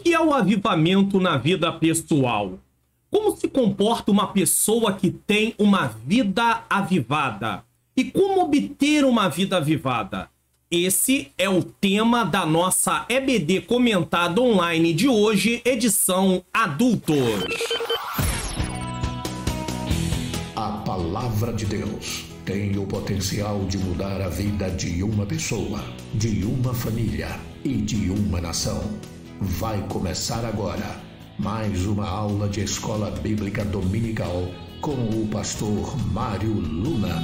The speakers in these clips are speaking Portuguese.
que é o avivamento na vida pessoal? Como se comporta uma pessoa que tem uma vida avivada? E como obter uma vida avivada? Esse é o tema da nossa EBD Comentada Online de hoje, edição Adultos. A Palavra de Deus tem o potencial de mudar a vida de uma pessoa, de uma família e de uma nação. Vai começar agora mais uma aula de Escola Bíblica Dominical com o pastor Mário Luna.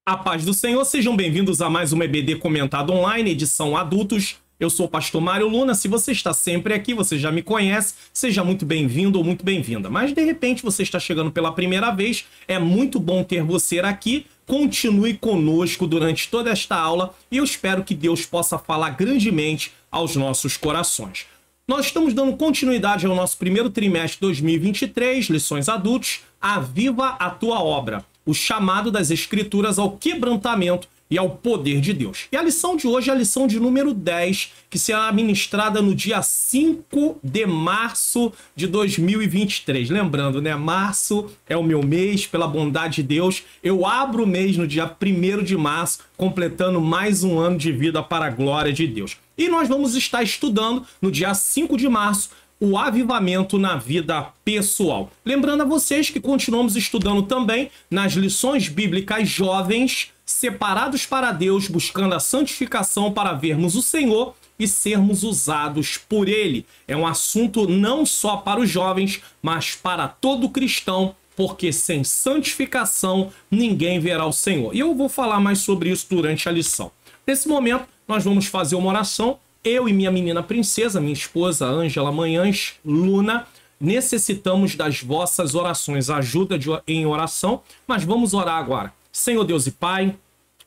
A paz do Senhor, sejam bem-vindos a mais uma EBD Comentada Online, edição Adultos. Eu sou o pastor Mário Luna. Se você está sempre aqui, você já me conhece, seja muito bem-vindo ou muito bem-vinda. Mas, de repente, você está chegando pela primeira vez, é muito bom ter você aqui. Continue conosco durante toda esta aula e eu espero que Deus possa falar grandemente aos nossos corações. Nós estamos dando continuidade ao nosso primeiro trimestre de 2023, lições adultos, Aviva a Tua Obra, o chamado das Escrituras ao quebrantamento e ao poder de Deus. E a lição de hoje é a lição de número 10, que será ministrada no dia 5 de março de 2023. Lembrando, né? Março é o meu mês, pela bondade de Deus. Eu abro o mês no dia 1º de março, completando mais um ano de vida para a glória de Deus. E nós vamos estar estudando no dia 5 de março o avivamento na vida pessoal. Lembrando a vocês que continuamos estudando também nas lições bíblicas jovens, separados para Deus, buscando a santificação para vermos o Senhor e sermos usados por Ele. É um assunto não só para os jovens, mas para todo cristão, porque sem santificação ninguém verá o Senhor. E eu vou falar mais sobre isso durante a lição. Nesse momento, nós vamos fazer uma oração. Eu e minha menina princesa, minha esposa Ângela Manhães Luna, necessitamos das vossas orações, ajuda em oração, mas vamos orar agora. Senhor Deus e Pai,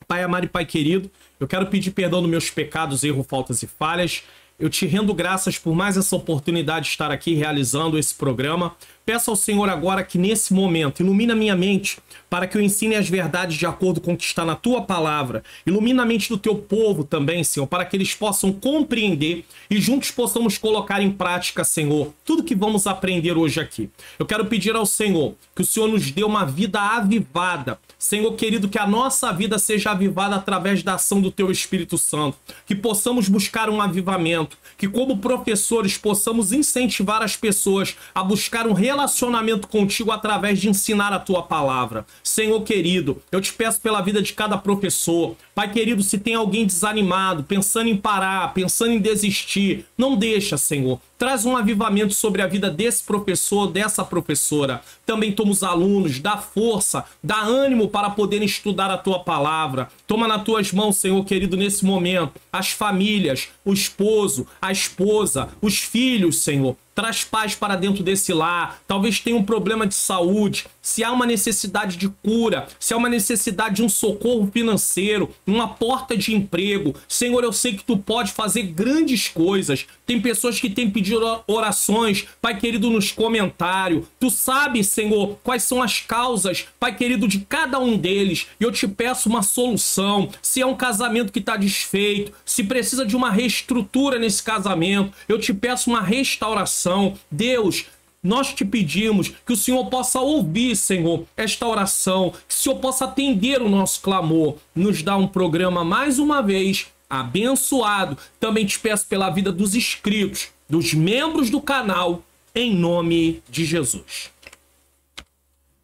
Pai amado e Pai querido, eu quero pedir perdão dos meus pecados, erros, faltas e falhas. Eu te rendo graças por mais essa oportunidade de estar aqui realizando esse programa. Peço ao Senhor agora que nesse momento ilumina minha mente para que eu ensine as verdades de acordo com o que está na Tua palavra. Ilumina a mente do Teu povo também, Senhor, para que eles possam compreender e juntos possamos colocar em prática, Senhor, tudo que vamos aprender hoje aqui. Eu quero pedir ao Senhor que o Senhor nos dê uma vida avivada. Senhor querido, que a nossa vida seja avivada através da ação do Teu Espírito Santo. Que possamos buscar um avivamento. Que como professores possamos incentivar as pessoas a buscar um relacionamento contigo através de ensinar a Tua palavra. Senhor querido, eu te peço pela vida de cada professor. Pai querido, se tem alguém desanimado, pensando em parar, pensando em desistir, não deixa, Senhor. Traz um avivamento sobre a vida desse professor, dessa professora. Também toma os alunos, dá força, dá ânimo para poderem estudar a Tua palavra. Toma nas Tuas mãos, Senhor querido, nesse momento, as famílias, o esposo, a esposa, os filhos, Senhor. Traz paz para dentro desse lar. Talvez tenha um problema de saúde. Se há uma necessidade de cura, se há uma necessidade de um socorro financeiro, uma porta de emprego. Senhor, eu sei que Tu pode fazer grandes coisas. Tem pessoas que têm pedido orações, Pai querido, nos comentários. Tu sabes, Senhor, quais são as causas, Pai querido, de cada um deles. E eu te peço uma solução. Se é um casamento que está desfeito, se precisa de uma reestrutura nesse casamento, eu te peço uma restauração. Deus, nós te pedimos que o Senhor possa ouvir, Senhor, esta oração, que o Senhor possa atender o nosso clamor, nos dá um programa mais uma vez abençoado. Também te peço pela vida dos inscritos, dos membros do canal, em nome de Jesus.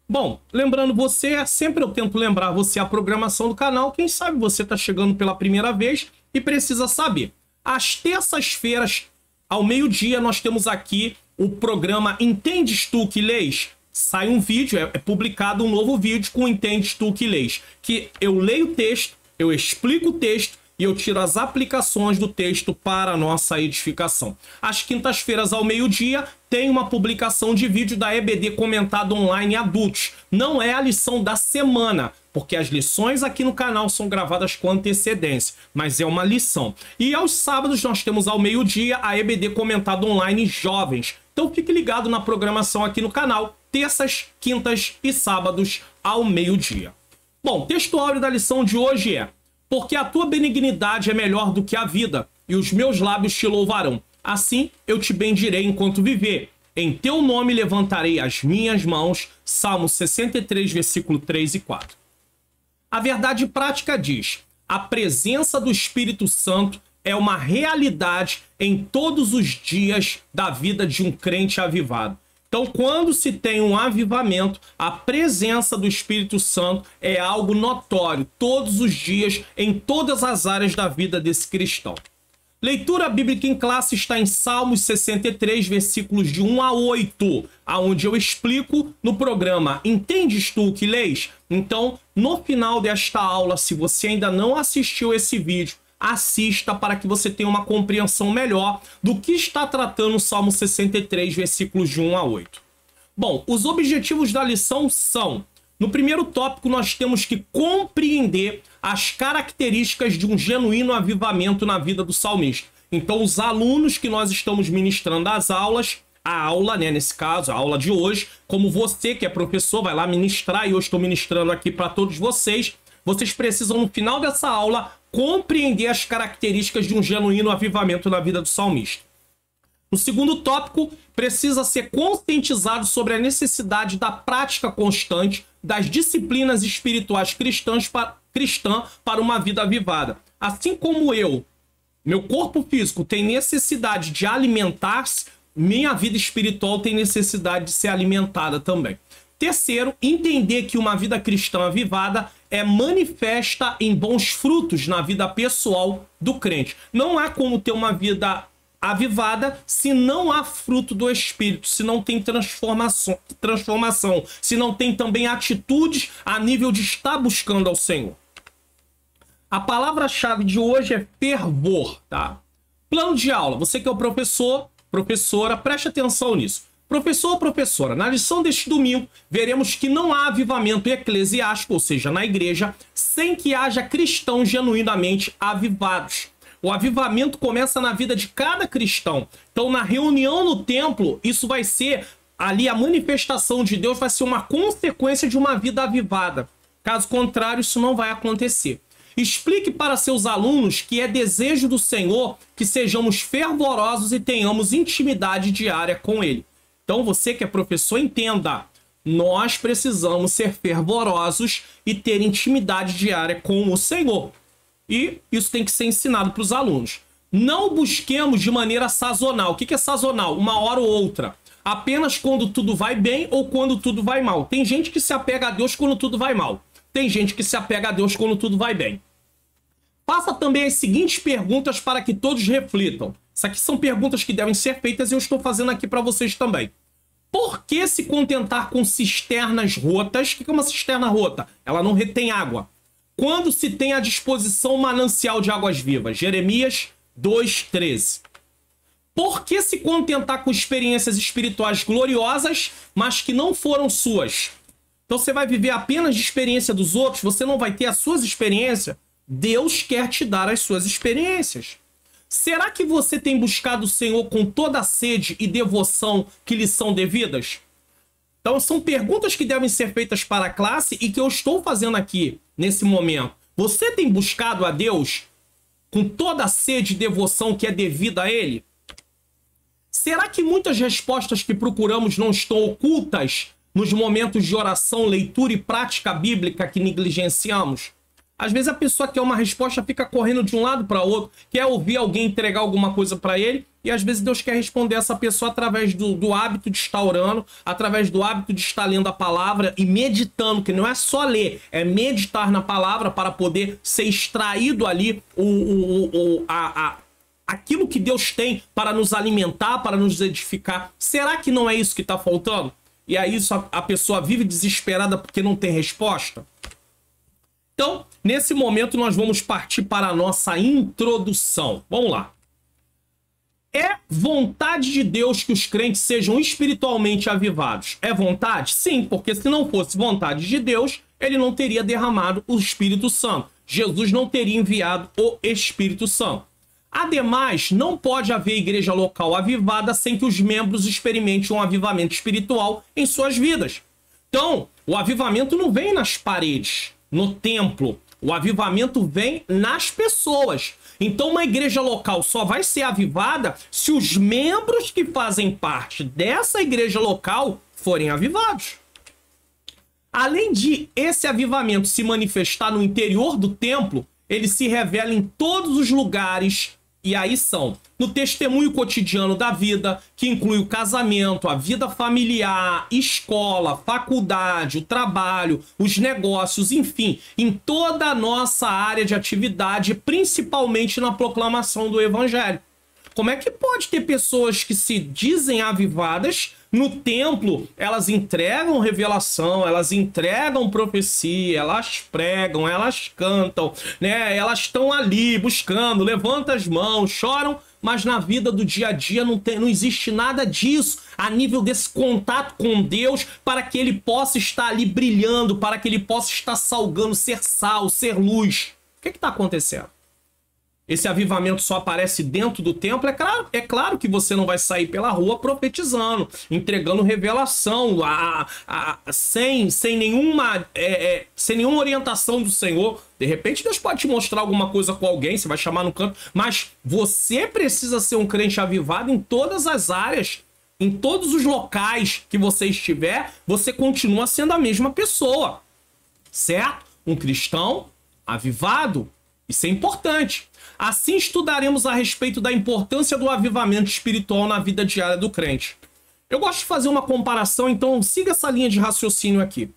Bom, lembrando você, sempre eu tento lembrar você a programação do canal. Quem sabe você está chegando pela primeira vez e precisa saber. Às terças-feiras, ao meio-dia, nós temos aqui o programa Entendes Tu que Lês? Sai um vídeo, é publicado um novo vídeo com Entendes Tu que Lês? Que eu leio o texto, eu explico o texto e eu tiro as aplicações do texto para a nossa edificação. Às quintas-feiras, ao meio-dia, tem uma publicação de vídeo da EBD Comentada Online Adultos. Não é a lição da semana, porque as lições aqui no canal são gravadas com antecedência, mas é uma lição. E aos sábados nós temos ao meio-dia a EBD Comentada Online Jovens. Então fique ligado na programação aqui no canal, terças, quintas e sábados ao meio-dia. Bom, o texto áureo da lição de hoje é: porque a tua benignidade é melhor do que a vida, e os meus lábios te louvarão. Assim eu te bendirei enquanto viver. Em teu nome levantarei as minhas mãos. Salmo 63, versículo 3 e 4. A verdade prática diz: a presença do Espírito Santo é uma realidade em todos os dias da vida de um crente avivado. Então, quando se tem um avivamento, a presença do Espírito Santo é algo notório, todos os dias, em todas as áreas da vida desse cristão. Leitura bíblica em classe está em Salmos 63, versículos de 1 a 8, aonde eu explico no programa Entendes tu o que lês? Então, no final desta aula, se você ainda não assistiu esse vídeo, assista para que você tenha uma compreensão melhor do que está tratando o Salmo 63, versículos de 1 a 8. Bom, os objetivos da lição são: no primeiro tópico, nós temos que compreender as características de um genuíno avivamento na vida do salmista. Então, os alunos que nós estamos ministrando as aulas, a aula, né, nesse caso, a aula de hoje, como você que é professor, vai lá ministrar, e eu estou ministrando aqui para todos vocês, vocês precisam, no final dessa aula, compreender as características de um genuíno avivamento na vida do salmista. No segundo tópico, precisa ser conscientizado sobre a necessidade da prática constante das disciplinas espirituais cristãs para uma vida avivada. Assim como meu corpo físico tem necessidade de alimentar-se, minha vida espiritual tem necessidade de ser alimentada também. Terceiro, entender que uma vida cristã avivada é manifesta em bons frutos na vida pessoal do crente. Não há como ter uma vida avivada se não há fruto do Espírito, se não tem transformação, se não tem também atitudes a nível de estar buscando ao Senhor. A palavra-chave de hoje é fervor, tá? Plano de aula. Você que é o professor, professora, preste atenção nisso. Professor ou professora, na lição deste domingo, veremos que não há avivamento eclesiástico, ou seja, na igreja, sem que haja cristãos genuinamente avivados. O avivamento começa na vida de cada cristão. Então, na reunião no templo, isso vai ser ali a manifestação de Deus, vai ser uma consequência de uma vida avivada. Caso contrário, isso não vai acontecer. Explique para seus alunos que é desejo do Senhor que sejamos fervorosos e tenhamos intimidade diária com Ele. Então, você que é professor, entenda. Nós precisamos ser fervorosos e ter intimidade diária com o Senhor. E isso tem que ser ensinado para os alunos. Não busquemos de maneira sazonal. O que é sazonal? Uma hora ou outra. Apenas quando tudo vai bem ou quando tudo vai mal. Tem gente que se apega a Deus quando tudo vai mal. Tem gente que se apega a Deus quando tudo vai bem. Faça também as seguintes perguntas para que todos reflitam. Isso aqui são perguntas que devem ser feitas e eu estou fazendo aqui para vocês também. Por que se contentar com cisternas rotas? O que é uma cisterna rota? Ela não retém água. Quando se tem à disposição um manancial de águas vivas? Jeremias 2:13. Por que se contentar com experiências espirituais gloriosas, mas que não foram suas? Então você vai viver apenas de experiência dos outros, você não vai ter as suas experiências. Deus quer te dar as suas experiências. Será que você tem buscado o Senhor com toda a sede e devoção que lhe são devidas? Então são perguntas que devem ser feitas para a classe e que eu estou fazendo aqui nesse momento. Você tem buscado a Deus com toda a sede e devoção que é devida a Ele? Será que muitas respostas que procuramos não estão ocultas nos momentos de oração, leitura e prática bíblica que negligenciamos? Às vezes a pessoa quer uma resposta, fica correndo de um lado para outro, quer ouvir alguém entregar alguma coisa para ele, e às vezes Deus quer responder essa pessoa através do hábito de estar orando, através do hábito de estar lendo a palavra e meditando, que não é só ler, é meditar na palavra para poder ser extraído ali aquilo que Deus tem para nos alimentar, para nos edificar. Será que não é isso que está faltando? E aí a pessoa vive desesperada porque não tem resposta? Então, nesse momento, nós vamos partir para a nossa introdução. Vamos lá. É vontade de Deus que os crentes sejam espiritualmente avivados? É vontade? Sim, porque se não fosse vontade de Deus, ele não teria derramado o Espírito Santo. Jesus não teria enviado o Espírito Santo. Ademais, não pode haver igreja local avivada sem que os membros experimentem um avivamento espiritual em suas vidas. Então, o avivamento não vem nas paredes, no templo. O avivamento vem nas pessoas. Então uma igreja local só vai ser avivada se os membros que fazem parte dessa igreja local forem avivados. Além de esse avivamento se manifestar no interior do templo, ele se revela em todos os lugares, e aí são no testemunho cotidiano da vida, que inclui o casamento, a vida familiar, escola, faculdade, o trabalho, os negócios, enfim, em toda a nossa área de atividade, principalmente na proclamação do evangelho. Como é que pode ter pessoas que se dizem avivadas no templo? Elas entregam revelação, elas entregam profecia, elas pregam, elas cantam, né? Elas estão ali buscando, levantam as mãos, choram, mas na vida do dia a dia não existe nada disso a nível desse contato com Deus para que ele possa estar ali brilhando, para que ele possa estar salgando, ser sal, ser luz. O que está acontecendo? Esse avivamento só aparece dentro do templo? É claro que você não vai sair pela rua profetizando, entregando revelação, sem nenhuma orientação do Senhor. De repente Deus pode te mostrar alguma coisa com alguém, você vai chamar no canto, mas você precisa ser um crente avivado em todas as áreas, em todos os locais que você estiver, você continua sendo a mesma pessoa, certo? Um cristão avivado, isso é importante. Assim estudaremos a respeito da importância do avivamento espiritual na vida diária do crente. Eu gosto de fazer uma comparação, então siga essa linha de raciocínio aqui.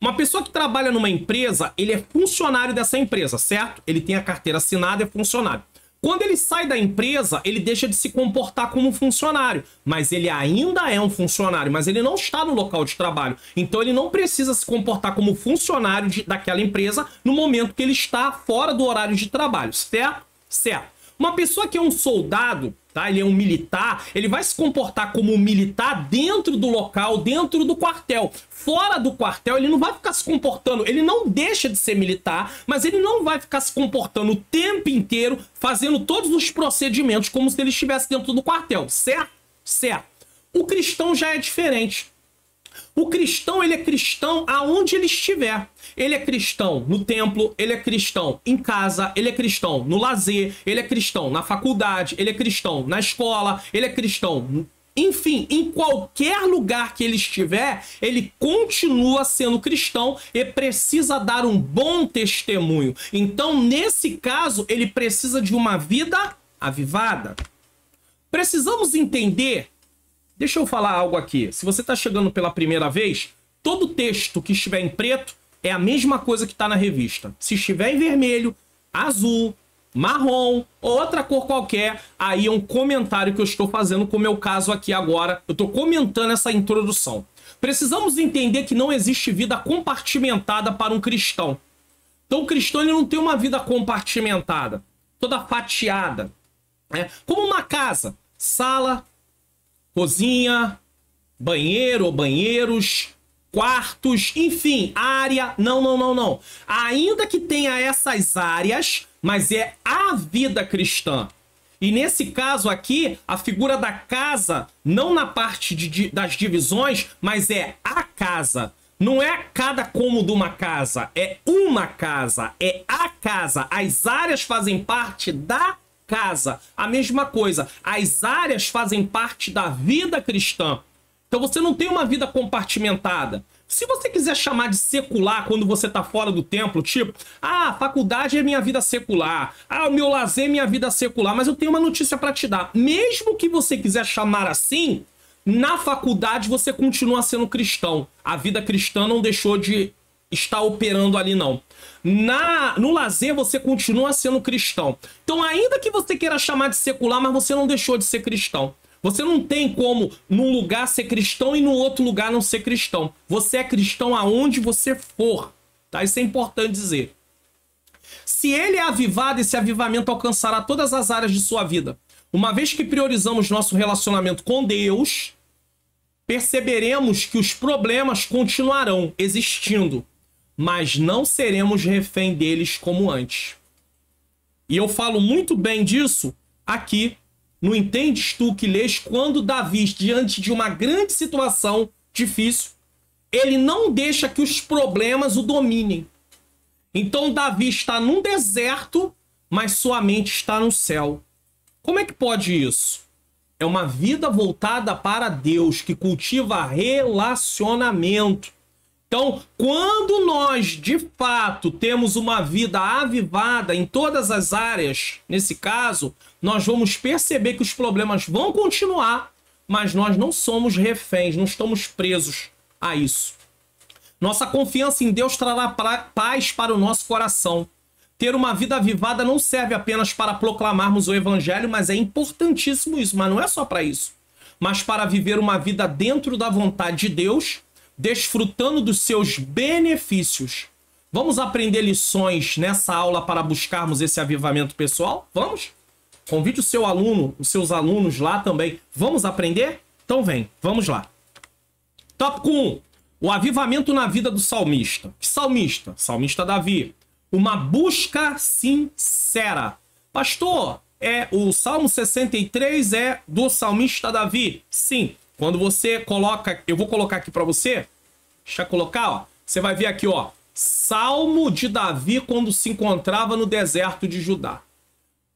Uma pessoa que trabalha numa empresa, ele é funcionário dessa empresa, certo? Ele tem a carteira assinada, é funcionário. Quando ele sai da empresa, ele deixa de se comportar como um funcionário, mas ele ainda é um funcionário, mas ele não está no local de trabalho. Então ele não precisa se comportar como funcionário daquela empresa no momento que ele está fora do horário de trabalho, certo? Certo. Uma pessoa que é um soldado, tá? Ele é um militar, ele vai se comportar como um militar dentro do local, dentro do quartel. Fora do quartel, ele não vai ficar se comportando, ele não deixa de ser militar, mas ele não vai ficar se comportando o tempo inteiro, fazendo todos os procedimentos como se ele estivesse dentro do quartel, certo? Certo. O cristão já é diferente. O cristão, ele é cristão aonde ele estiver. Ele é cristão no templo, ele é cristão em casa, ele é cristão no lazer, ele é cristão na faculdade, ele é cristão na escola, ele é cristão... Enfim, em qualquer lugar que ele estiver, ele continua sendo cristão e precisa dar um bom testemunho. Então, nesse caso, ele precisa de uma vida avivada. Precisamos entender... Deixa eu falar algo aqui. Se você está chegando pela primeira vez, todo texto que estiver em preto é a mesma coisa que está na revista. Se estiver em vermelho, azul, marrom ou outra cor qualquer, aí é um comentário que eu estou fazendo com o meu caso aqui agora. Eu estou comentando essa introdução. Precisamos entender que não existe vida compartimentada para um cristão. Então o cristão ele não tem uma vida compartimentada, toda fatiada. Né? Como uma casa, sala, cozinha, banheiro ou banheiros, quartos, enfim, área. Não. Ainda que tenha essas áreas, mas é a vida cristã. E nesse caso aqui, a figura da casa, não na parte das divisões, mas é a casa. Não é cada cômodo uma casa, é uma casa, é a casa. As áreas fazem parte da casa. A mesma coisa, as áreas fazem parte da vida cristã. Então você não tem uma vida compartimentada. Se você quiser chamar de secular quando você está fora do templo, tipo, a faculdade é minha vida secular, o meu lazer é minha vida secular, mas eu tenho uma notícia para te dar. Mesmo que você quiser chamar assim, na faculdade você continua sendo cristão. A vida cristã não deixou de estar operando ali, não. No lazer você continua sendo cristão. Então, ainda que você queira chamar de secular, mas você não deixou de ser cristão. Você não tem como num lugar ser cristão e no outro lugar não ser cristão. Você é cristão aonde você for. Tá? Isso é importante dizer. Se ele é avivado, esse avivamento alcançará todas as áreas de sua vida. Uma vez que priorizamos nosso relacionamento com Deus, perceberemos que os problemas continuarão existindo, mas não seremos refém deles como antes. E eu falo muito bem disso aqui no Entendes Tu que lês, quando Davi, diante de uma grande situação difícil, ele não deixa que os problemas o dominem. Então Davi está num deserto, mas sua mente está no céu. Como é que pode isso? É uma vida voltada para Deus, que cultiva relacionamento. Então, quando nós, de fato, temos uma vida avivada em todas as áreas, nesse caso, nós vamos perceber que os problemas vão continuar, mas nós não somos reféns, não estamos presos a isso. Nossa confiança em Deus trará paz para o nosso coração. Ter uma vida avivada não serve apenas para proclamarmos o evangelho, mas é importantíssimo isso, mas não é só para isso. Mas para viver uma vida dentro da vontade de Deus, desfrutando dos seus benefícios. Vamos aprender lições nessa aula para buscarmos esse avivamento pessoal? Vamos? Convide o seu aluno, os seus alunos lá também. Vamos aprender? Então vem, vamos lá. Tópico 1. O avivamento na vida do salmista. Que salmista? Salmista Davi. Uma busca sincera. Pastor, o Salmo 63 é do salmista Davi? Sim. Quando você coloca, eu vou colocar aqui para você, deixa eu colocar, ó. Você vai ver aqui, ó, Salmo de Davi quando se encontrava no deserto de Judá.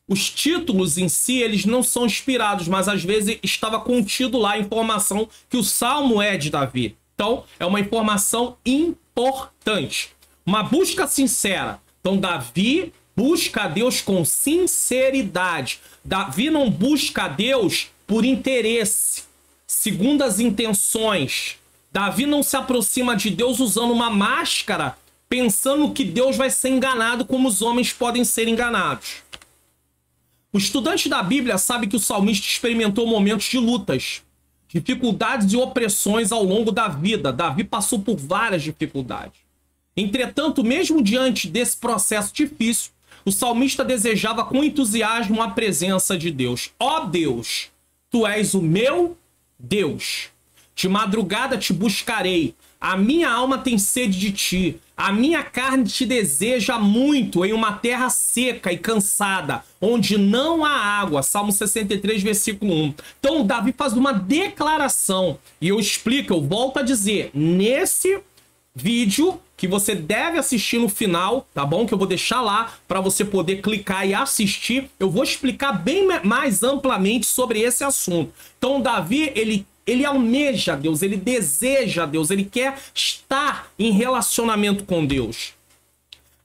Os títulos em si, eles não são inspirados, mas às vezes estava contido lá a informação que o Salmo é de Davi. Então, é uma informação importante. Uma busca sincera. Então, Davi busca a Deus com sinceridade. Davi não busca a Deus por interesse, segundo as intenções. Davi não se aproxima de Deus usando uma máscara, pensando que Deus vai ser enganado como os homens podem ser enganados. O estudante da Bíblia sabe que o salmista experimentou momentos de lutas, dificuldades e opressões ao longo da vida. Davi passou por várias dificuldades. Entretanto, mesmo diante desse processo difícil, o salmista desejava com entusiasmo a presença de Deus. Ó Deus, tu és o meu Deus. De madrugada te buscarei. A minha alma tem sede de ti. A minha carne te deseja muito em uma terra seca e cansada, onde não há água. Salmo 63, versículo 1. Então, Davi faz uma declaração. E eu explico, eu volto a dizer, nesse vídeo que você deve assistir no final, tá bom? Que eu vou deixar lá para você poder clicar e assistir. Eu vou explicar bem mais amplamente sobre esse assunto. Então, Davi, ele almeja Deus, ele deseja Deus, ele quer estar em relacionamento com Deus.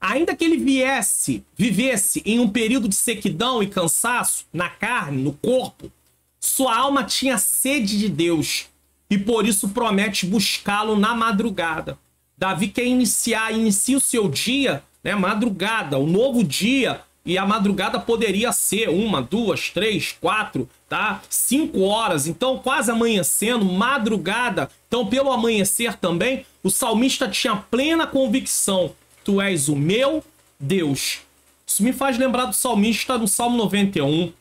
Ainda que ele vivesse em um período de sequidão e cansaço na carne, no corpo, sua alma tinha sede de Deus e por isso promete buscá-lo na madrugada. Davi quer inicia o seu dia, né, madrugada, um novo dia, e a madrugada poderia ser 1, 2, 3, 4, tá? 5 horas, então quase amanhecendo, madrugada. Então, pelo amanhecer também, o salmista tinha plena convicção: tu és o meu Deus. Isso me faz lembrar do salmista no Salmo 91,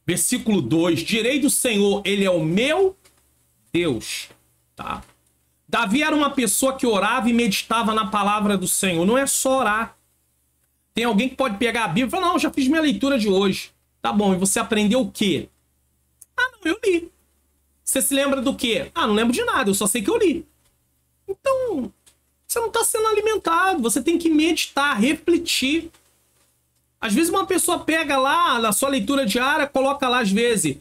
versículo 2. Direi do Senhor, ele é o meu Deus, tá? Davi era uma pessoa que orava e meditava na palavra do Senhor. Não é só orar. Tem alguém que pode pegar a Bíblia e falar: não, já fiz minha leitura de hoje. Tá bom, e você aprendeu o quê? Ah, não, eu li. Você se lembra do quê? Ah, não lembro de nada, eu só sei que eu li. Então, você não está sendo alimentado. Você tem que meditar, refletir. Às vezes uma pessoa pega lá na sua leitura diária, coloca lá às vezes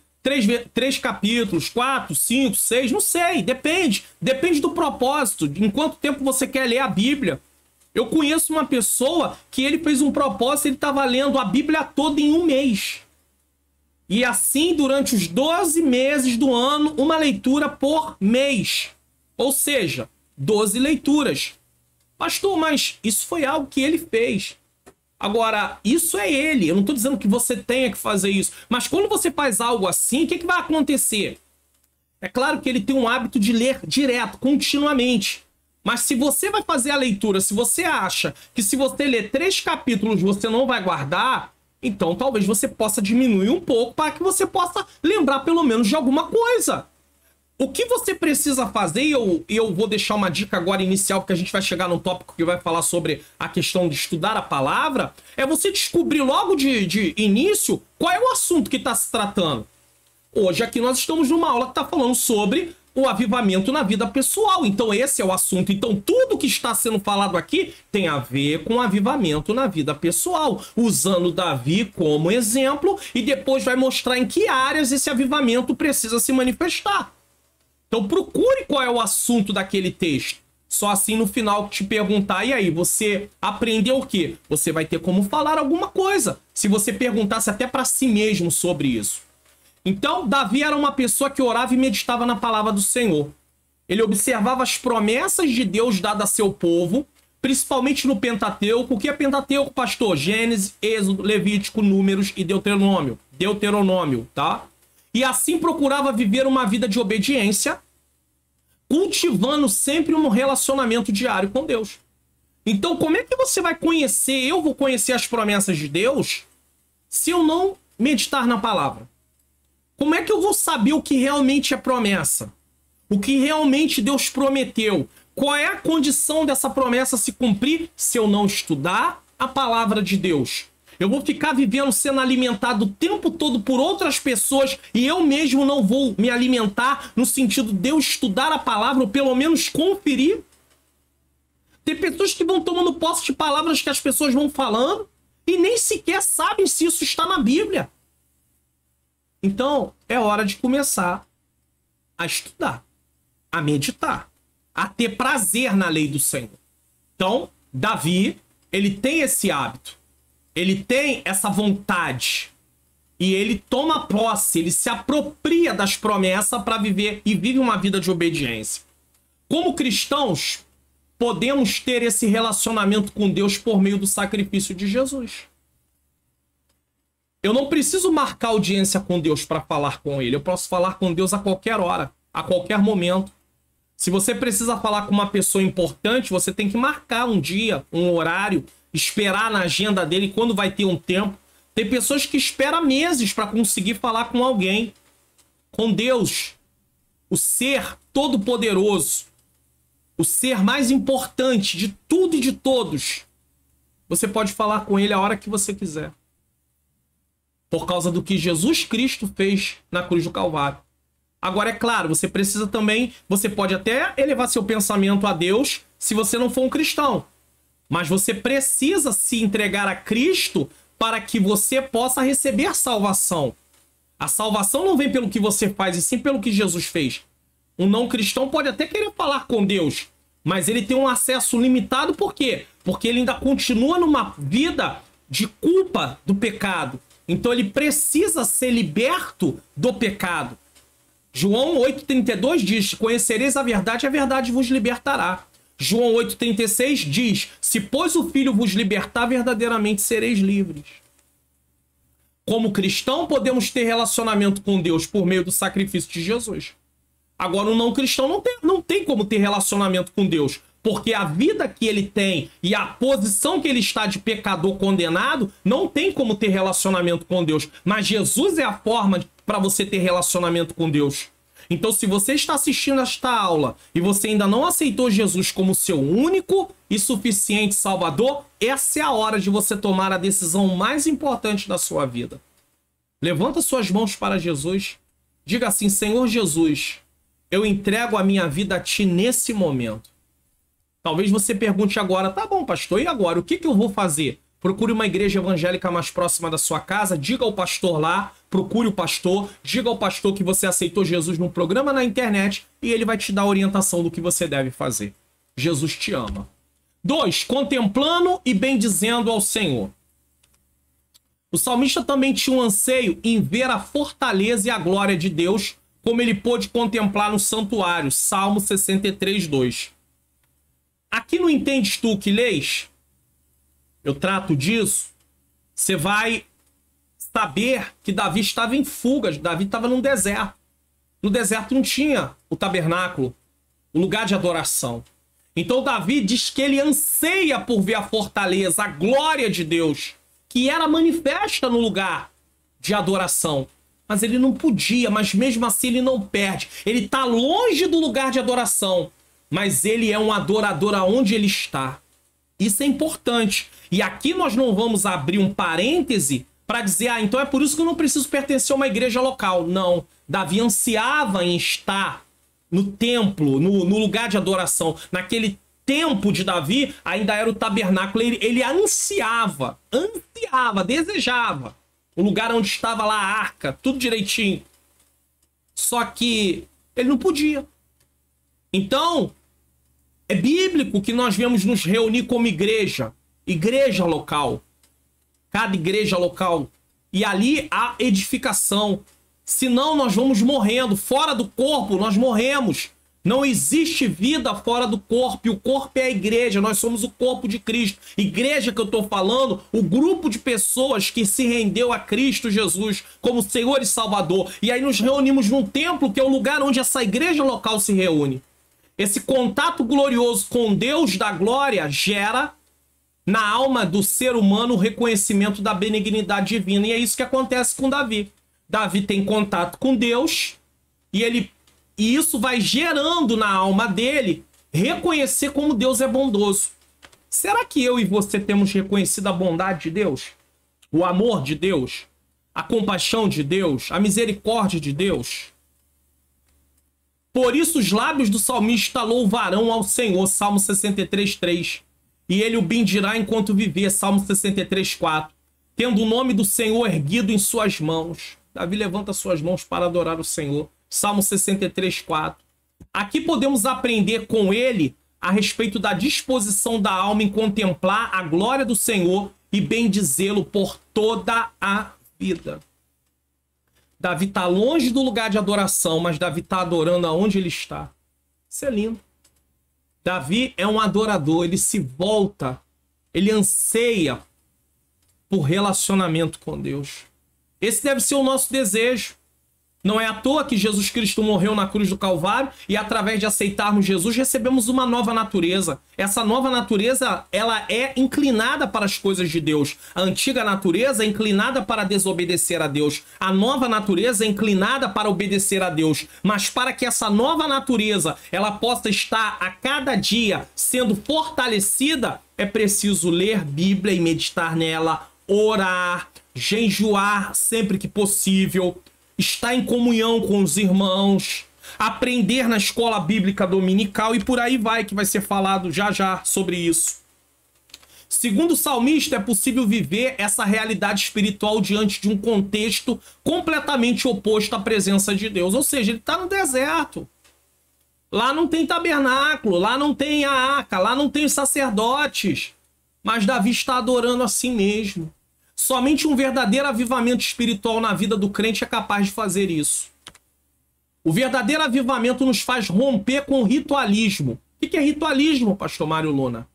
3 capítulos, 4, 5, 6, não sei, depende. Depende do propósito, em quanto tempo você quer ler a Bíblia. Eu conheço uma pessoa que ele fez um propósito, ele estava lendo a Bíblia toda em 1 mês. E assim, durante os 12 meses do ano, uma leitura por mês. Ou seja, 12 leituras. Pastor, mas isso foi algo que ele fez. Agora, isso é ele. Eu não estou dizendo que você tenha que fazer isso. Mas quando você faz algo assim, o que vai acontecer? É claro que ele tem um hábito de ler direto, continuamente. Mas se você vai fazer a leitura, se você acha que se você ler 3 capítulos você não vai guardar, então talvez você possa diminuir um pouco para que você possa lembrar pelo menos de alguma coisa. O que você precisa fazer, e eu vou deixar uma dica agora inicial, porque a gente vai chegar num tópico que vai falar sobre a questão de estudar a palavra, é você descobrir logo de início qual é o assunto que está se tratando. Hoje aqui nós estamos numa aula que está falando sobre o avivamento na vida pessoal. Então esse é o assunto. Então tudo que está sendo falado aqui tem a ver com avivamento na vida pessoal, usando Davi como exemplo, e depois vai mostrar em que áreas esse avivamento precisa se manifestar. Então procure qual é o assunto daquele texto. Só assim no final te perguntar, e aí, você aprendeu o quê? Você vai ter como falar alguma coisa, se você perguntasse até para si mesmo sobre isso. Então, Davi era uma pessoa que orava e meditava na palavra do Senhor. Ele observava as promessas de Deus dadas a seu povo, principalmente no Pentateuco. O que é Pentateuco, pastor? Gênesis, Êxodo, Levítico, Números e Deuteronômio. Deuteronômio, tá? E assim procurava viver uma vida de obediência, cultivando sempre um relacionamento diário com Deus. Então, como é que você vai conhecer, eu vou conhecer as promessas de Deus, se eu não meditar na palavra? Como é que eu vou saber o que realmente é promessa? O que realmente Deus prometeu? Qual é a condição dessa promessa se cumprir se eu não estudar a palavra de Deus? Eu vou ficar vivendo sendo alimentado o tempo todo por outras pessoas e eu mesmo não vou me alimentar no sentido de eu estudar a palavra ou pelo menos conferir? Tem pessoas que vão tomando posse de palavras que as pessoas vão falando e nem sequer sabem se isso está na Bíblia. Então, é hora de começar a estudar, a meditar, a ter prazer na lei do Senhor. Então, Davi, ele tem esse hábito. Ele tem essa vontade e ele toma posse, ele se apropria das promessas para viver e vive uma vida de obediência. Como cristãos, podemos ter esse relacionamento com Deus por meio do sacrifício de Jesus. Eu não preciso marcar audiência com Deus para falar com ele. Eu posso falar com Deus a qualquer hora, a qualquer momento. Se você precisa falar com uma pessoa importante, você tem que marcar um dia, um horário, esperar na agenda dele quando vai ter um tempo. Tem pessoas que esperam meses para conseguir falar com alguém. Com Deus, o ser todo-poderoso, o ser mais importante de tudo e de todos, você pode falar com ele a hora que você quiser. Por causa do que Jesus Cristo fez na cruz do Calvário. Agora, é claro, você precisa também, você pode até elevar seu pensamento a Deus se você não for um cristão. Mas você precisa se entregar a Cristo para que você possa receber salvação. A salvação não vem pelo que você faz, e sim pelo que Jesus fez. Um não cristão pode até querer falar com Deus, mas ele tem um acesso limitado. Por quê? Porque ele ainda continua numa vida de culpa do pecado. Então ele precisa ser liberto do pecado. João 8,32 diz: conhecereis a verdade vos libertará. João 8,36 diz: se pois o Filho vos libertar, verdadeiramente sereis livres. Como cristão, podemos ter relacionamento com Deus por meio do sacrifício de Jesus. Agora, um não cristão não tem como ter relacionamento com Deus, porque a vida que ele tem e a posição que ele está de pecador condenado, não tem como ter relacionamento com Deus. Mas Jesus é a forma para você ter relacionamento com Deus. Então, se você está assistindo esta aula e você ainda não aceitou Jesus como seu único e suficiente Salvador, essa é a hora de você tomar a decisão mais importante da sua vida. Levanta suas mãos para Jesus. Diga assim: Senhor Jesus, eu entrego a minha vida a Ti nesse momento. Talvez você pergunte agora: tá bom, pastor, e agora? O que eu vou fazer? Procure uma igreja evangélica mais próxima da sua casa, diga ao pastor lá, procure o pastor, diga ao pastor que você aceitou Jesus num programa na internet e ele vai te dar a orientação do que você deve fazer. Jesus te ama. 2. Contemplando e bendizendo ao Senhor. O salmista também tinha um anseio em ver a fortaleza e a glória de Deus, como ele pôde contemplar no santuário. Salmo 63, 2. Aqui no Entendes Tu que lês, eu trato disso, você vai saber que Davi estava em fuga, Davi estava num deserto. No deserto não tinha o tabernáculo, o lugar de adoração. Então Davi diz que ele anseia por ver a fortaleza, a glória de Deus, que era manifesta no lugar de adoração. Mas ele não podia, mas mesmo assim ele não perde. Ele está longe do lugar de adoração, mas ele é um adorador aonde ele está. Isso é importante. E aqui nós não vamos abrir um parêntese para dizer: ah, então é por isso que eu não preciso pertencer a uma igreja local. Não. Davi ansiava em estar no templo, no lugar de adoração, naquele tempo de Davi, ainda era o tabernáculo. Ele ansiava, desejava o lugar onde estava lá a arca, tudo direitinho. Só que ele não podia. Então, é bíblico que nós viemos nos reunir como igreja local. Cada igreja local. E ali há edificação. Senão nós vamos morrendo. Fora do corpo, nós morremos. Não existe vida fora do corpo. E o corpo é a igreja. Nós somos o corpo de Cristo. Igreja que eu estou falando, o grupo de pessoas que se rendeu a Cristo Jesus como Senhor e Salvador. E aí nos reunimos num templo que é o lugar onde essa igreja local se reúne. Esse contato glorioso com Deus da glória gera na alma do ser humano o reconhecimento da benignidade divina. E é isso que acontece com Davi. Davi tem contato com Deus e isso vai gerando na alma dele reconhecer como Deus é bondoso. Será que eu e você temos reconhecido a bondade de Deus? O amor de Deus? A compaixão de Deus? A misericórdia de Deus? Por isso os lábios do salmista louvarão ao Senhor, Salmo 63:3. E ele o bendirá enquanto viver, Salmo 63:4. Tendo o nome do Senhor erguido em suas mãos. Davi levanta suas mãos para adorar o Senhor, Salmo 63:4. Aqui podemos aprender com ele a respeito da disposição da alma em contemplar a glória do Senhor e bendizê-lo por toda a vida. Davi está longe do lugar de adoração, mas Davi está adorando aonde ele está. Isso é lindo. Davi é um adorador, ele se volta, ele anseia por relacionamento com Deus. Esse deve ser o nosso desejo. Não é à toa que Jesus Cristo morreu na cruz do Calvário e através de aceitarmos Jesus recebemos uma nova natureza. Essa nova natureza, ela é inclinada para as coisas de Deus. A antiga natureza é inclinada para desobedecer a Deus. A nova natureza é inclinada para obedecer a Deus. Mas para que essa nova natureza ela possa estar a cada dia sendo fortalecida, é preciso ler Bíblia e meditar nela, orar, jejuar sempre que possível, estar em comunhão com os irmãos, aprender na escola bíblica dominical e por aí vai, que vai ser falado já já sobre isso. Segundo o salmista, é possível viver essa realidade espiritual diante de um contexto completamente oposto à presença de Deus. Ou seja, ele está no deserto. Lá não tem tabernáculo, lá não tem a arca, lá não tem os sacerdotes. Mas Davi está adorando assim mesmo. Somente um verdadeiro avivamento espiritual na vida do crente é capaz de fazer isso. O verdadeiro avivamento nos faz romper com o ritualismo. O que é ritualismo, pastor Mário Luna?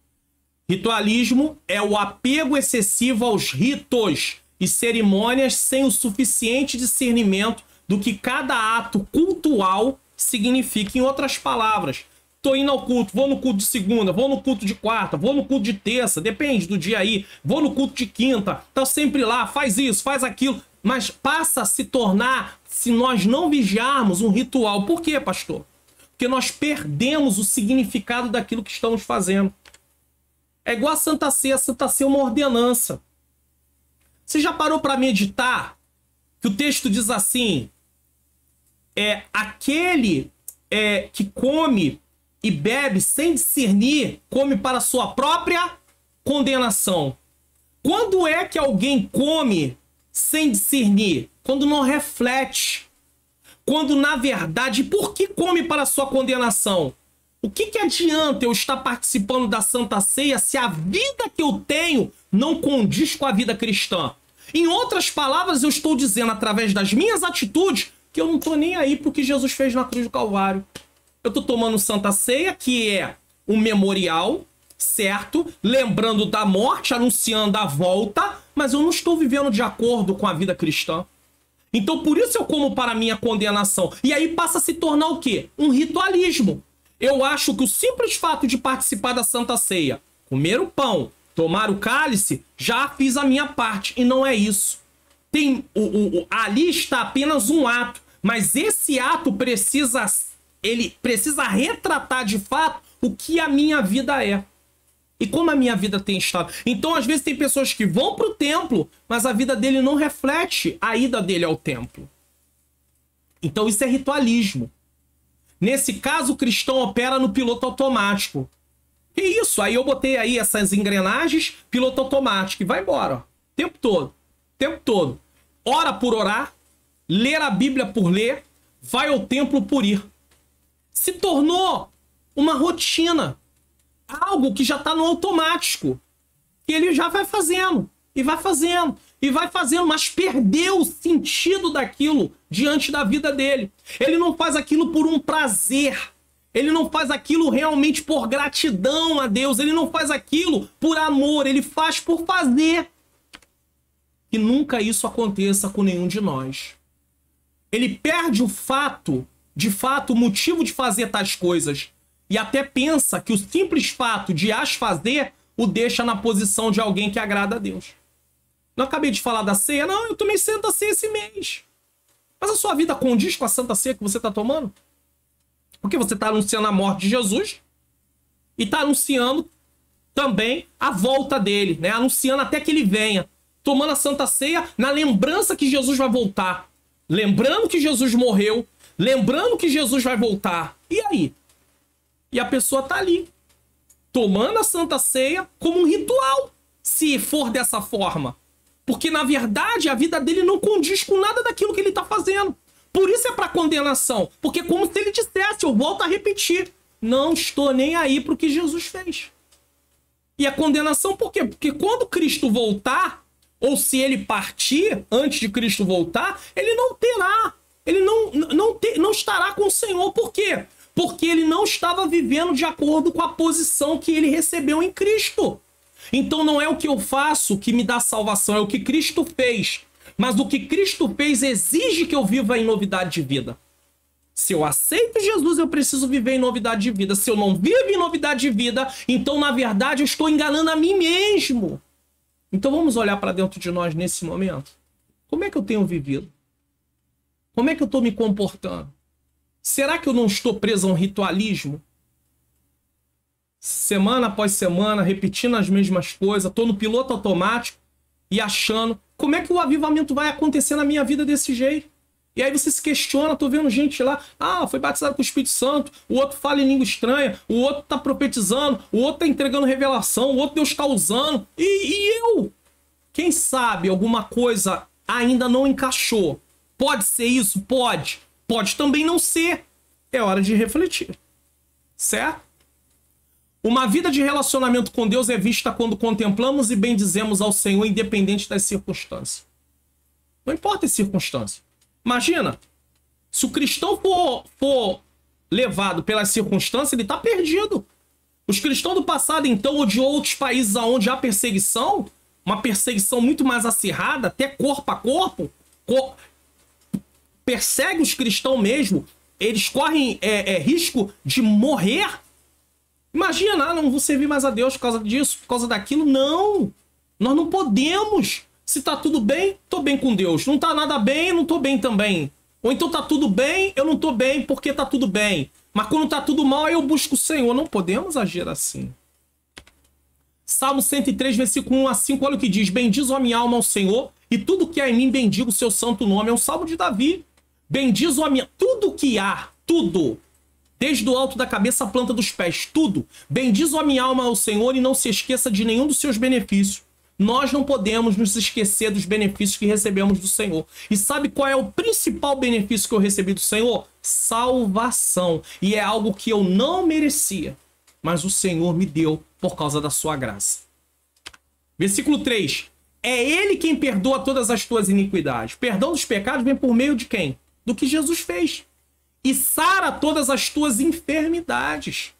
Ritualismo é o apego excessivo aos ritos e cerimônias sem o suficiente discernimento do que cada ato cultual significa. Em outras palavras, tô indo ao culto, vou no culto de segunda, vou no culto de quarta, vou no culto de terça, depende do dia aí, vou no culto de quinta, tá sempre lá, faz isso, faz aquilo, mas passa a se tornar, se nós não vigiarmos, um ritual. Por quê, pastor? Porque nós perdemos o significado daquilo que estamos fazendo. É igual a Santa Ceia é uma ordenança. Você já parou para meditar que o texto diz assim, aquele que come e bebe sem discernir, come para sua própria condenação. Quando é que alguém come sem discernir? Quando não reflete. Quando, na verdade, por que come para sua condenação? O que adianta eu estar participando da Santa Ceia se a vida que eu tenho não condiz com a vida cristã? Em outras palavras, eu estou dizendo, através das minhas atitudes, que eu não estou nem aí para o que Jesus fez na cruz do Calvário. Eu estou tomando Santa Ceia, que é um memorial, certo? Lembrando da morte, anunciando a volta, mas eu não estou vivendo de acordo com a vida cristã. Então, por isso eu como para a minha condenação. E aí passa a se tornar o quê? Um ritualismo. Eu acho que o simples fato de participar da Santa Ceia, comer o pão, tomar o cálice, já fiz a minha parte. E não é isso. Ali está apenas um ato, mas esse ato precisa retratar de fato o que a minha vida é. E como a minha vida tem estado. Então, às vezes, tem pessoas que vão para o templo, mas a vida dele não reflete a ida dele ao templo. Então, isso é ritualismo. Nesse caso, o cristão opera no piloto automático. Que isso? Aí eu botei aí essas engrenagens, piloto automático, e vai embora. Ó. Tempo todo. Tempo todo. Ora por orar, ler a Bíblia por ler, vai ao templo por ir. Se tornou uma rotina. Algo que já está no automático. Que ele já vai fazendo. E vai fazendo. E vai fazendo. Mas perdeu o sentido daquilo diante da vida dele. Ele não faz aquilo por um prazer. Ele não faz aquilo realmente por gratidão a Deus. Ele não faz aquilo por amor. Ele faz por fazer. Que nunca isso aconteça com nenhum de nós. Ele perde o fato, de fato, o motivo de fazer tais coisas. E até pensa que o simples fato de as fazer o deixa na posição de alguém que agrada a Deus. Não acabei de falar da ceia? Não, eu tomei Santa Ceia esse mês. Mas a sua vida condiz com a Santa Ceia que você está tomando? Porque você está anunciando a morte de Jesus e está anunciando também a volta dele, né? Anunciando até que ele venha. Tomando a Santa Ceia na lembrança que Jesus vai voltar. Lembrando que Jesus morreu. Lembrando que Jesus vai voltar. E aí? E a pessoa tá ali. Tomando a Santa Ceia como um ritual. Se for dessa forma. Porque, na verdade, a vida dele não condiz com nada daquilo que ele tá fazendo. Por isso é para condenação. Porque como se ele dissesse, eu volto a repetir. Não estou nem aí pro que Jesus fez. E a condenação por quê? Porque quando Cristo voltar... Ou se ele partir antes de Cristo voltar, ele não terá. Ele não estará com o Senhor. Por quê? Porque ele não estava vivendo de acordo com a posição que ele recebeu em Cristo. Então não é o que eu faço que me dá salvação, é o que Cristo fez. Mas o que Cristo fez exige que eu viva em novidade de vida. Se eu aceito Jesus, eu preciso viver em novidade de vida. Se eu não vivo em novidade de vida, então na verdade eu estou enganando a mim mesmo. Então vamos olhar para dentro de nós nesse momento. Como é que eu tenho vivido? Como é que eu estou me comportando? Será que eu não estou preso a um ritualismo? Semana após semana, repetindo as mesmas coisas, estou no piloto automático e achando como é que o avivamento vai acontecer na minha vida desse jeito? E aí você se questiona, tô vendo gente lá, foi batizado com o Espírito Santo, o outro fala em língua estranha, o outro tá profetizando, o outro tá entregando revelação, o outro Deus tá usando. E eu? Quem sabe alguma coisa ainda não encaixou? Pode ser isso? Pode. Pode também não ser. É hora de refletir. Certo? Uma vida de relacionamento com Deus é vista quando contemplamos e bendizemos ao Senhor, independente das circunstâncias. Não importa as circunstâncias. Imagina, se o cristão for levado pelas circunstâncias, ele está perdido. Os cristãos do passado, então, ou de outros países onde há perseguição, uma perseguição muito mais acirrada, até corpo a corpo, persegue os cristãos mesmo, eles correm risco de morrer. Imagina, não vou servir mais a Deus por causa disso, por causa daquilo. Não, nós não podemos. Se tá tudo bem, tô bem com Deus. Não tá nada bem, não tô bem também. Ou então tá tudo bem, eu não tô bem porque tá tudo bem. Mas quando tá tudo mal, aí eu busco o Senhor. Não podemos agir assim. Salmo 103, versículo 1 a 5, olha o que diz. Bendiz a minha alma ao Senhor, e tudo que há em mim bendiga o seu santo nome. É um salmo de Davi. Bendiz a minha... Tudo que há, tudo. Desde o alto da cabeça à planta dos pés, tudo. Bendiz a minha alma ao Senhor e não se esqueça de nenhum dos seus benefícios. Nós não podemos nos esquecer dos benefícios que recebemos do Senhor. E sabe qual é o principal benefício que eu recebi do Senhor? Salvação. E é algo que eu não merecia, mas o Senhor me deu por causa da sua graça. Versículo 3. É Ele quem perdoa todas as tuas iniquidades. Perdão dos pecados vem por meio de quem? Do que Jesus fez. E sara todas as tuas enfermidades.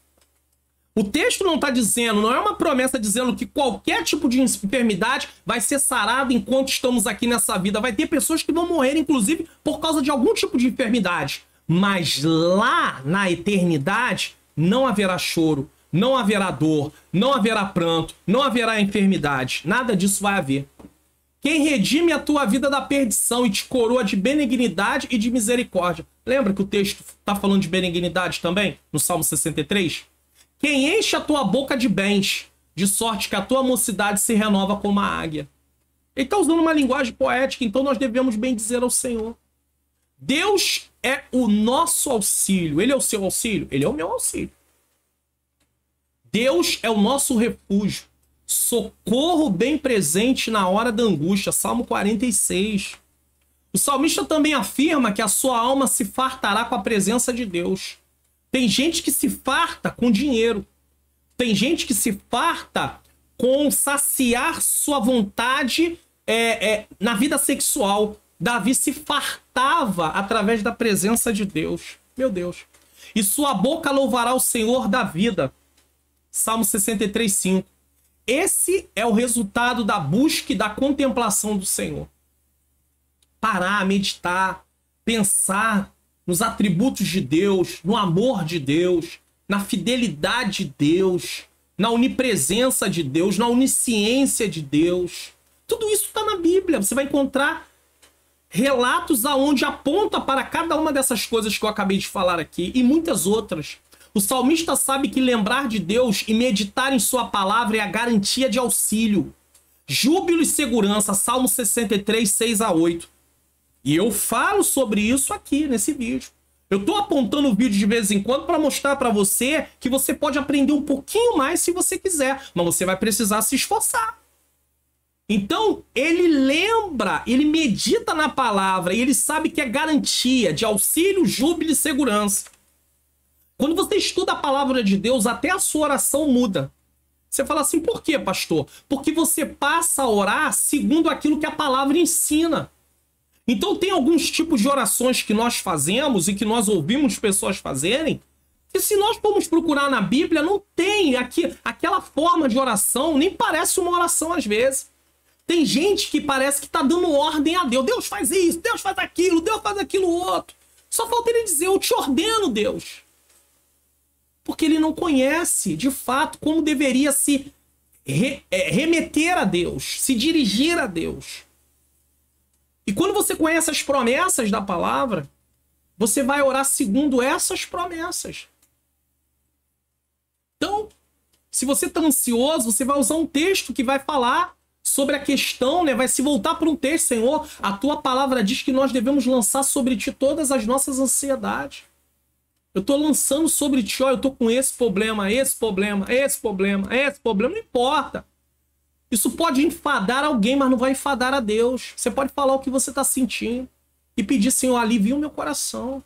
O texto não está dizendo, não é uma promessa dizendo que qualquer tipo de enfermidade vai ser sarado enquanto estamos aqui nessa vida. Vai ter pessoas que vão morrer, inclusive, por causa de algum tipo de enfermidade. Mas lá na eternidade não haverá choro, não haverá dor, não haverá pranto, não haverá enfermidade. Nada disso vai haver. Quem redime a tua vida da perdição e te coroa de benignidade e de misericórdia. Lembra que o texto está falando de benignidade também? No Salmo 63? Quem enche a tua boca de bens, de sorte que a tua mocidade se renova como a águia. Ele está usando uma linguagem poética, então nós devemos bendizer ao Senhor. Deus é o nosso auxílio. Ele é o seu auxílio? Ele é o meu auxílio. Deus é o nosso refúgio. Socorro bem presente na hora da angústia. Salmo 46. O salmista também afirma que a sua alma se fartará com a presença de Deus. Tem gente que se farta com dinheiro. Tem gente que se farta com saciar sua vontade na vida sexual. Davi se fartava através da presença de Deus. Meu Deus. E sua boca louvará o Senhor da vida. Salmo 63:5. Esse é o resultado da busca e da contemplação do Senhor. Parar, meditar, pensar nos atributos de Deus, no amor de Deus, na fidelidade de Deus, na onipresença de Deus, na onisciência de Deus. Tudo isso está na Bíblia. Você vai encontrar relatos aonde aponta para cada uma dessas coisas que eu acabei de falar aqui e muitas outras. O salmista sabe que lembrar de Deus e meditar em sua palavra é a garantia de auxílio. Júbilo e segurança, Salmo 63, 6-8. E eu falo sobre isso aqui nesse vídeo. Eu estou apontando o vídeo de vez em quando para mostrar para você que você pode aprender um pouquinho mais se você quiser, mas você vai precisar se esforçar. Então, ele lembra, ele medita na palavra e ele sabe que é garantia de auxílio, júbilo e segurança. Quando você estuda a palavra de Deus, até a sua oração muda. Você fala assim, por quê, pastor? Porque você passa a orar segundo aquilo que a palavra ensina. Então tem alguns tipos de orações que nós fazemos e que nós ouvimos pessoas fazerem, que se nós formos procurar na Bíblia, não tem aquela forma de oração, nem parece uma oração às vezes. Tem gente que parece que está dando ordem a Deus. Deus faz isso, Deus faz aquilo outro. Só falta ele dizer, eu te ordeno, Deus. Porque ele não conhece, de fato, como deveria se remeter a Deus, se dirigir a Deus. E quando você conhece as promessas da palavra, você vai orar segundo essas promessas. Então, se você está ansioso, você vai usar um texto que vai falar sobre a questão, né? Vai se voltar para um texto, Senhor, a tua palavra diz que nós devemos lançar sobre ti todas as nossas ansiedades. Eu estou lançando sobre ti, ó, eu estou com esse problema, não importa. Isso pode enfadar alguém, mas não vai enfadar a Deus. Você pode falar o que você está sentindo e pedir, Senhor, alivia o meu coração.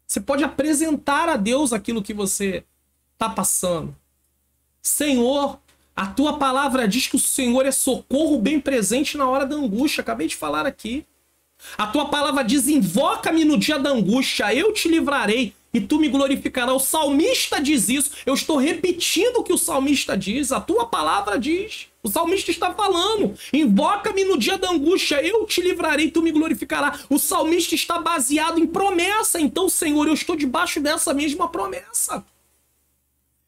Você pode apresentar a Deus aquilo que você está passando. Senhor, a tua palavra diz que o Senhor é socorro bem presente na hora da angústia. Acabei de falar aqui. A tua palavra diz, invoca-me no dia da angústia, eu te livrarei e tu me glorificarás. O salmista diz isso. Eu estou repetindo o que o salmista diz. A tua palavra diz. O salmista está falando. Invoca-me no dia da angústia. Eu te livrarei e tu me glorificarás. O salmista está baseado em promessa. Então, Senhor, eu estou debaixo dessa mesma promessa.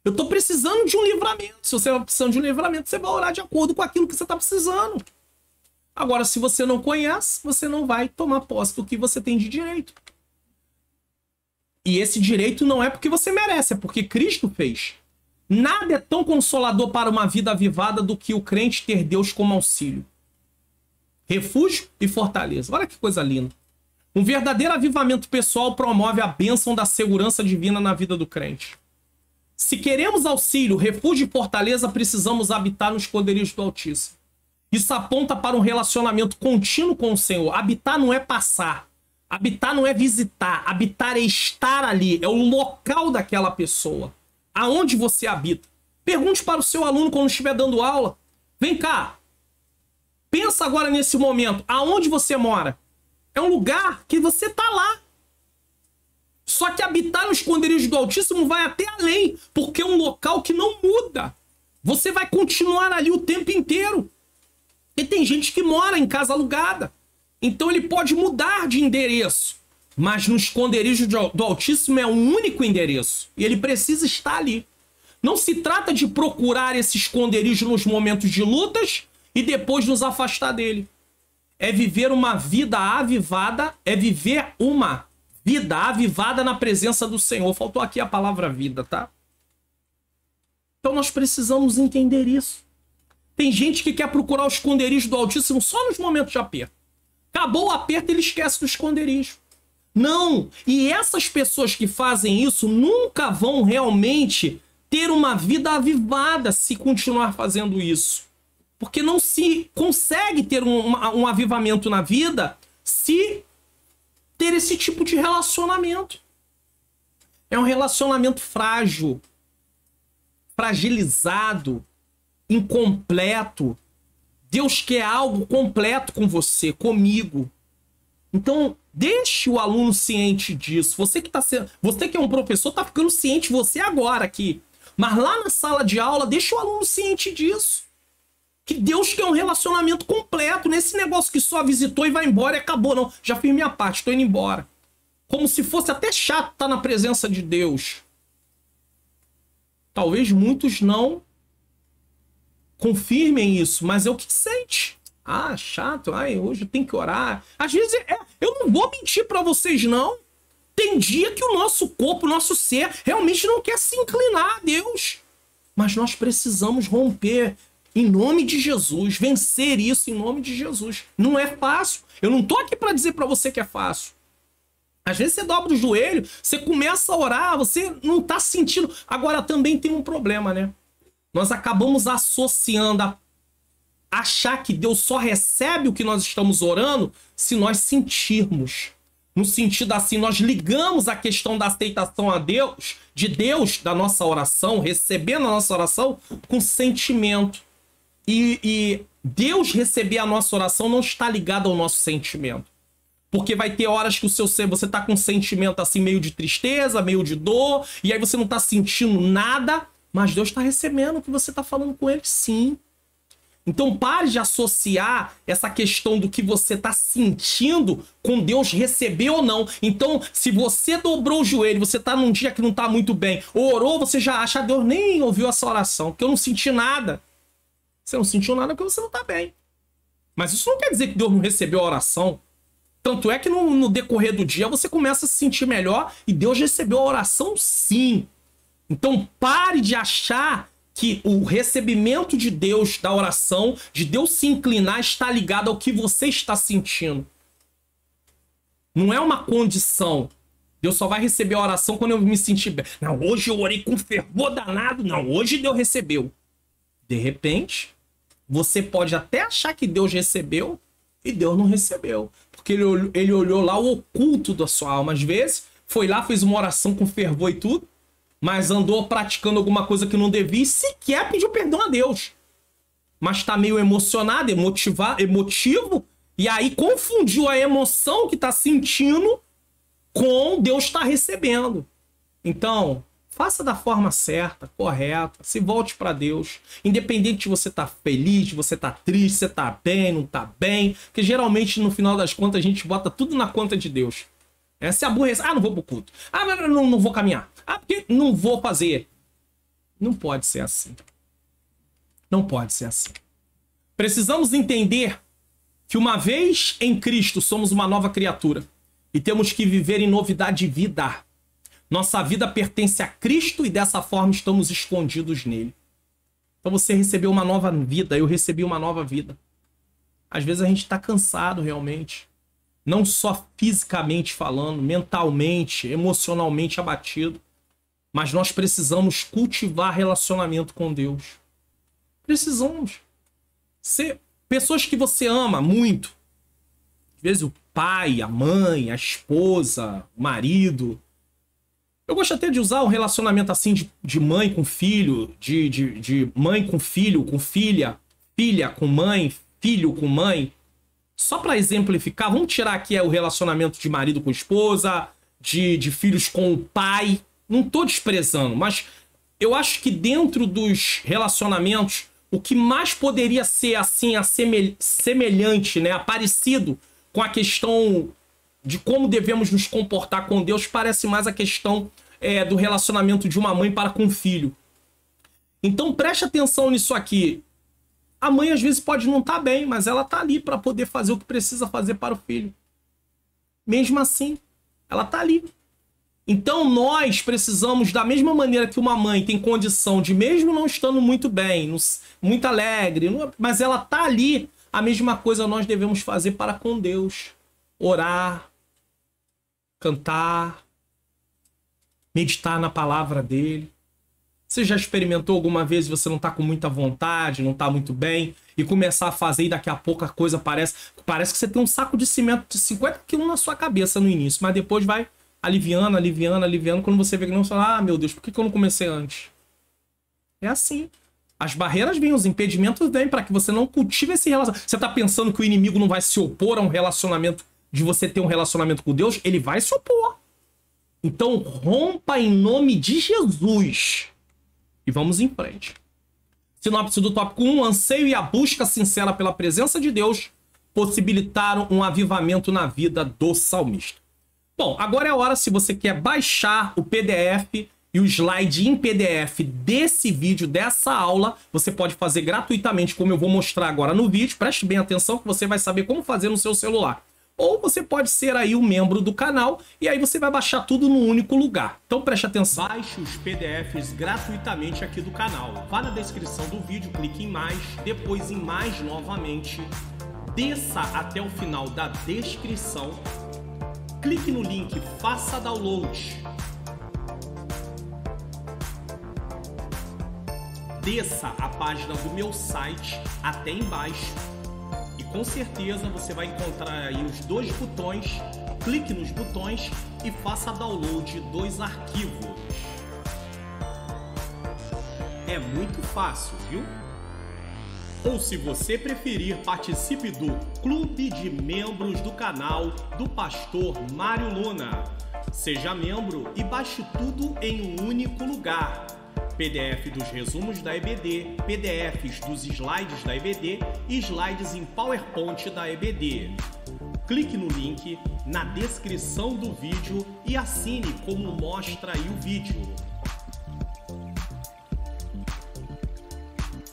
Eu estou precisando de um livramento. Se você está precisando de um livramento, você vai orar de acordo com aquilo que você está precisando. Agora, se você não conhece, você não vai tomar posse do que você tem de direito. E esse direito não é porque você merece, é porque Cristo fez. Nada é tão consolador para uma vida avivada do que o crente ter Deus como auxílio, refúgio e fortaleza. Olha que coisa linda. Um verdadeiro avivamento pessoal promove a bênção da segurança divina na vida do crente. Se queremos auxílio, refúgio e fortaleza, precisamos habitar nos esconderijos do Altíssimo. Isso aponta para um relacionamento contínuo com o Senhor. Habitar não é passar. Habitar não é visitar, habitar é estar ali, é o local daquela pessoa. Aonde você habita? Pergunte para o seu aluno quando estiver dando aula. Vem cá, pensa agora nesse momento, aonde você mora? É um lugar que você está lá. Só que habitar no esconderijo do Altíssimo vai até além, porque é um local que não muda. Você vai continuar ali o tempo inteiro. E tem gente que mora em casa alugada. Então ele pode mudar de endereço, mas no esconderijo do Altíssimo é um único endereço e ele precisa estar ali. Não se trata de procurar esse esconderijo nos momentos de lutas e depois nos afastar dele. É viver uma vida avivada, na presença do Senhor. Faltou aqui a palavra vida, tá? Então nós precisamos entender isso. Tem gente que quer procurar o esconderijo do Altíssimo só nos momentos de aperto. Acabou o aperto, ele esquece do esconderijo. Não! E essas pessoas que fazem isso nunca vão realmente ter uma vida avivada se continuar fazendo isso. Porque não se consegue ter um avivamento na vida se ter esse tipo de relacionamento. É um relacionamento frágil, fragilizado, incompleto. Deus quer algo completo com você, comigo. Então, deixe o aluno ciente disso. Você que é um professor, está ficando ciente, você agora aqui. Mas lá na sala de aula, deixa o aluno ciente disso. Que Deus quer um relacionamento completo, nesse negócio que só visitou e vai embora e acabou. Não, já fiz minha parte, estou indo embora. Como se fosse até chato estar na presença de Deus. Talvez muitos não confirmem isso, mas é o que sente. Ah, chato, ai, hoje eu tenho que orar. Às vezes, eu não vou mentir para vocês, não. Tem dia que o nosso corpo, o nosso ser, realmente não quer se inclinar a Deus. Mas nós precisamos romper em nome de Jesus, vencer isso em nome de Jesus. Não é fácil. Eu não tô aqui para dizer para você que é fácil. Às vezes você dobra o joelho, você começa a orar, você não tá sentindo. Agora também tem um problema, né? Nós acabamos associando achar que Deus só recebe o que nós estamos orando se nós sentirmos. No sentido assim, nós ligamos a questão da aceitação a Deus, de Deus, da nossa oração, recebendo a nossa oração, com sentimento. E Deus receber a nossa oração não está ligado ao nosso sentimento. Porque vai ter horas que o seu ser, você está com um sentimento assim, meio de tristeza, meio de dor, e aí você não está sentindo nada, mas Deus está recebendo o que você está falando com Ele, sim. Então pare de associar essa questão do que você está sentindo com Deus receber ou não. Então, se você dobrou o joelho, você está num dia que não está muito bem, ou orou, você já acha, Deus nem ouviu essa oração, porque eu não senti nada. Você não sentiu nada porque você não está bem. Mas isso não quer dizer que Deus não recebeu a oração. Tanto é que no decorrer do dia você começa a se sentir melhor e Deus recebeu a oração, sim. Então pare de achar que o recebimento de Deus da oração, de Deus se inclinar, está ligado ao que você está sentindo. Não é uma condição. Deus só vai receber a oração quando eu me sentir bem. Não, hoje eu orei com fervor danado. Não, hoje Deus recebeu. De repente, você pode até achar que Deus recebeu e Deus não recebeu. Porque ele olhou lá o oculto da sua alma. Às vezes, foi lá, fez uma oração com fervor e tudo, mas andou praticando alguma coisa que não devia e sequer pediu perdão a Deus. Mas está meio emocionado, emotivo, e aí confundiu a emoção que está sentindo com Deus está recebendo. Então, faça da forma certa, correta, se volte para Deus. Independente de você estar feliz, de você estar triste, você está bem, não está bem, porque geralmente no final das contas a gente bota tudo na conta de Deus. Se aborrece, não vou pro culto. Não vou caminhar. Porque não vou fazer. Não pode ser assim. Não pode ser assim. Precisamos entender que uma vez em Cristo somos uma nova criatura e temos que viver em novidade de vida. Nossa vida pertence a Cristo e dessa forma estamos escondidos nele. Então você recebeu uma nova vida, eu recebi uma nova vida. Às vezes a gente está cansado realmente. Não só fisicamente falando, mentalmente, emocionalmente abatido. Mas nós precisamos cultivar relacionamento com Deus. Precisamos. Ser pessoas que você ama muito. Às vezes o pai, a mãe, a esposa, o marido. Eu gosto até de usar um relacionamento assim de mãe com filho, de mãe com filho, com filha, filha com mãe, filho com mãe. Só para exemplificar, vamos tirar aqui o relacionamento de marido com esposa, de filhos com o pai. Não tô desprezando, mas eu acho que dentro dos relacionamentos, o que mais poderia ser assim, semelhante, né, parecido com a questão de como devemos nos comportar com Deus, parece mais a questão do relacionamento de uma mãe para com o filho. Então preste atenção nisso aqui. A mãe às vezes pode não estar bem, mas ela está ali para poder fazer o que precisa fazer para o filho. Mesmo assim, ela está ali. Então nós precisamos, da mesma maneira que uma mãe tem condição de, mesmo não estando muito bem, muito alegre, mas ela está ali, a mesma coisa nós devemos fazer para com Deus. Orar, cantar, meditar na palavra dele. Você já experimentou alguma vez e você não tá com muita vontade, não tá muito bem, e começar a fazer e daqui a pouco a coisa parece que você tem um saco de cimento de 50 quilos na sua cabeça no início, mas depois vai aliviando, aliviando, aliviando, quando você vê que não, você fala, ah, meu Deus, por que eu não comecei antes? É assim. As barreiras vêm, os impedimentos vêm para que você não cultive esse relacionamento. Você tá pensando que o inimigo não vai se opor a um relacionamento, de você ter um relacionamento com Deus? Ele vai se opor. Então rompa em nome de Jesus. E vamos em frente. Sinopse do tópico 1. Anseio e a busca sincera pela presença de Deus possibilitaram um avivamento na vida do salmista. Bom, agora é a hora, se você quer baixar o PDF e o slide em PDF desse vídeo, dessa aula, você pode fazer gratuitamente, como eu vou mostrar agora no vídeo. Preste bem atenção que você vai saber como fazer no seu celular. Ou você pode ser aí um membro do canal e aí você vai baixar tudo num único lugar. Então preste atenção. Baixe os PDFs gratuitamente aqui do canal. Vá na descrição do vídeo, clique em mais, depois em mais novamente. Desça até o final da descrição. Clique no link, faça download. Desça a página do meu site até embaixo. E com certeza você vai encontrar aí os dois botões. Clique nos botões e faça download dos arquivos. É muito fácil, viu? Ou se você preferir, participe do Clube de Membros do canal do Pastor Mário Luna. Seja membro e baixe tudo em um único lugar. PDF dos resumos da EBD, PDFs dos slides da EBD e slides em PowerPoint da EBD. Clique no link na descrição do vídeo e assine como mostra aí o vídeo.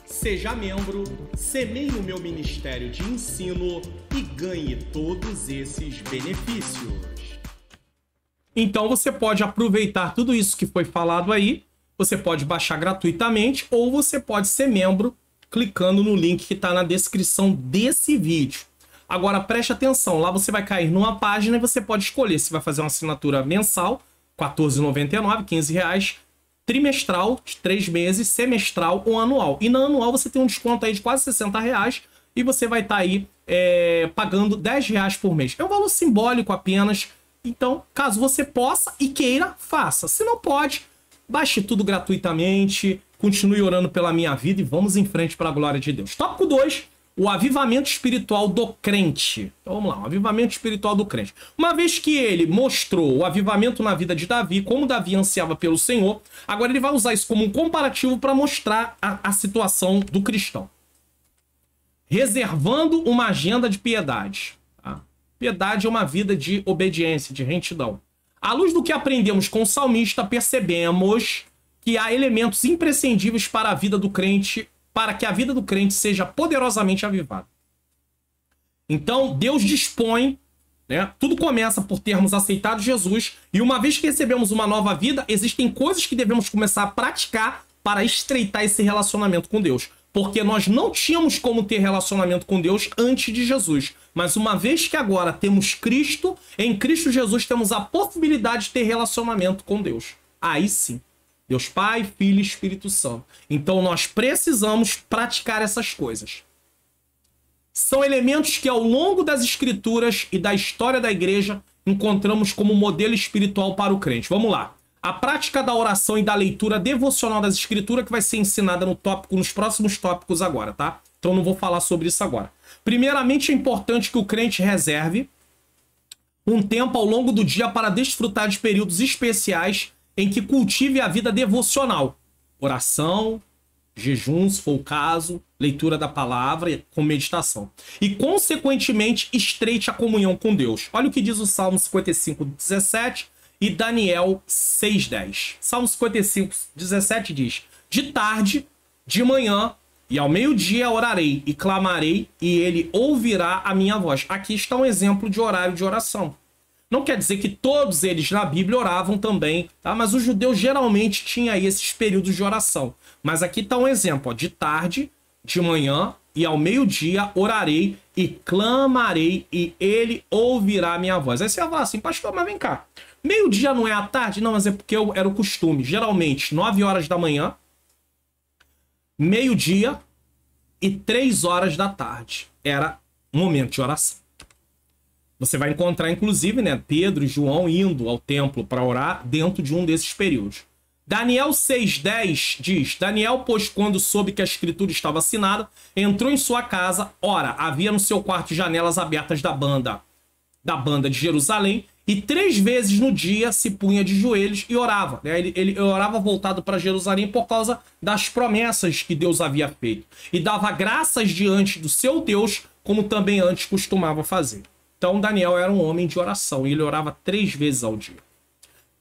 Seja membro, semeie no meu ministério de ensino e ganhe todos esses benefícios. Então você pode aproveitar tudo isso que foi falado aí. Você pode baixar gratuitamente ou você pode ser membro clicando no link que está na descrição desse vídeo. Agora preste atenção, lá você vai cair numa página e você pode escolher se vai fazer uma assinatura mensal, R$ 14,99, R$ 15, trimestral, de 3 meses, semestral ou anual. E na anual você tem um desconto aí de quase R$ 60 e você vai estar aí pagando R$ 10 por mês. É um valor simbólico apenas, então caso você possa e queira, faça. Se não pode, baixe tudo gratuitamente, continue orando pela minha vida e vamos em frente para a glória de Deus. Tópico 2, o avivamento espiritual do crente. Então vamos lá, o avivamento espiritual do crente. Uma vez que ele mostrou o avivamento na vida de Davi, como Davi ansiava pelo Senhor, agora ele vai usar isso como um comparativo para mostrar a situação do cristão. Reservando uma agenda de piedade. Tá? Piedade é uma vida de obediência, de retidão. À luz do que aprendemos com o salmista, percebemos que há elementos imprescindíveis para a vida do crente, para que a vida do crente seja poderosamente avivada. Então, Deus dispõe, né? Tudo começa por termos aceitado Jesus, e uma vez que recebemos uma nova vida, existem coisas que devemos começar a praticar para estreitar esse relacionamento com Deus. Porque nós não tínhamos como ter relacionamento com Deus antes de Jesus. Mas uma vez que agora temos Cristo, em Cristo Jesus temos a possibilidade de ter relacionamento com Deus. Aí sim. Deus Pai, Filho e Espírito Santo. Então nós precisamos praticar essas coisas. São elementos que ao longo das Escrituras e da história da igreja encontramos como modelo espiritual para o crente. Vamos lá. A prática da oração e da leitura devocional das Escrituras que vai ser ensinada nos próximos tópicos agora, tá? Então não vou falar sobre isso agora. Primeiramente, é importante que o crente reserve um tempo ao longo do dia para desfrutar de períodos especiais em que cultive a vida devocional. Oração, jejum, se for o caso, leitura da palavra com meditação. E, consequentemente, estreite a comunhão com Deus. Olha o que diz o Salmo 55, 17 e Daniel 6,10. Salmo 55, 17 diz: de tarde, de manhã e ao meio-dia orarei e clamarei e ele ouvirá a minha voz. Aqui está um exemplo de horário de oração. Não quer dizer que todos eles na Bíblia oravam também, tá? Mas os judeus geralmente tinham aí esses períodos de oração. Mas aqui está um exemplo, ó, de tarde, de manhã e ao meio-dia orarei e clamarei e ele ouvirá a minha voz. Aí você vai falar assim, pastor, mas vem cá. Meio-dia não é à tarde? Não, mas é porque era o costume. Geralmente, 9 horas da manhã, meio-dia e 3 horas da tarde. Era um momento de oração. Você vai encontrar, inclusive, né, Pedro e João indo ao templo para orar dentro de um desses períodos. Daniel 6,10 diz, Daniel, pois quando soube que a escritura estava assinada, entrou em sua casa. Ora, havia no seu quarto janelas abertas da banda de Jerusalém, e 3 vezes no dia se punha de joelhos e orava. Né? Ele orava voltado para Jerusalém por causa das promessas que Deus havia feito. E dava graças diante do seu Deus, como também antes costumava fazer. Então Daniel era um homem de oração, e ele orava 3 vezes ao dia.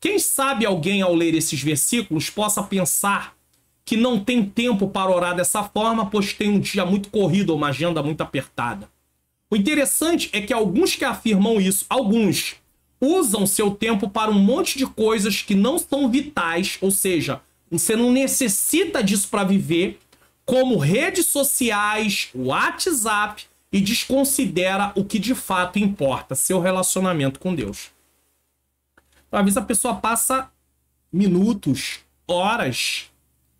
Quem sabe alguém, ao ler esses versículos, possa pensar que não tem tempo para orar dessa forma, pois tem um dia muito corrido ou uma agenda muito apertada. O interessante é que alguns que afirmam isso, alguns usam seu tempo para um monte de coisas que não são vitais, ou seja, você não necessita disso para viver, como redes sociais, WhatsApp, e desconsidera o que de fato importa, seu relacionamento com Deus. Às vezes a pessoa passa minutos, horas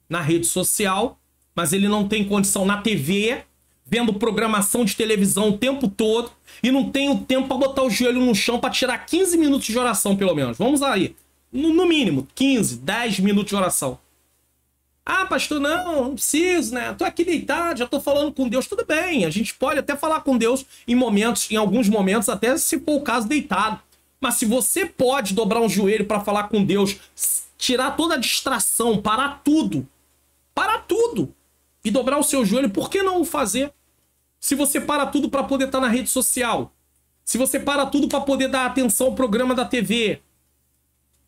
na rede social, mas ele não tem condição na TV, vendo programação de televisão o tempo todo, e não tem o tempo para botar o joelho no chão para tirar 15 minutos de oração, pelo menos. Vamos aí. No mínimo, 15, 10 minutos de oração. Ah, pastor, não preciso, né? Tô aqui deitado, já tô falando com Deus. Tudo bem, a gente pode até falar com Deus em alguns momentos, até se for o caso, deitado. Mas se você pode dobrar um joelho para falar com Deus, tirar toda a distração, parar tudo, e dobrar o seu joelho, por que não o fazer? Se você para tudo para poder estar na rede social, se você para tudo para poder dar atenção ao programa da TV,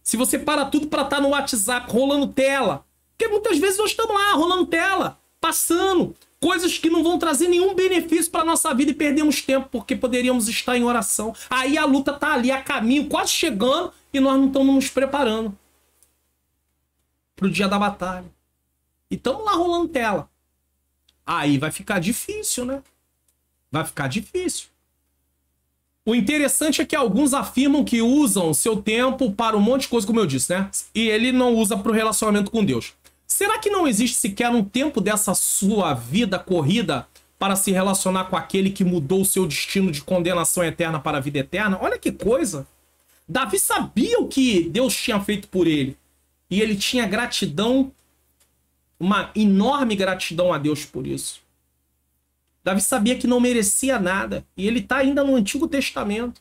se você para tudo para estar no WhatsApp rolando tela, porque muitas vezes nós estamos lá rolando tela, passando coisas que não vão trazer nenhum benefício para nossa vida e perdemos tempo porque poderíamos estar em oração. Aí a luta tá ali a caminho, quase chegando, e nós não estamos nos preparando pro dia da batalha. E estamos lá rolando tela. Aí vai ficar difícil, né? Vai ficar difícil. O interessante é que alguns afirmam que usam seu tempo para um monte de coisa, como eu disse, né? E ele não usa para o relacionamento com Deus. Será que não existe sequer um tempo dessa sua vida corrida para se relacionar com aquele que mudou o seu destino de condenação eterna para a vida eterna? Olha que coisa! Davi sabia o que Deus tinha feito por ele. E ele tinha gratidão, uma enorme gratidão a Deus por isso. Davi sabia que não merecia nada. E ele está ainda no Antigo Testamento.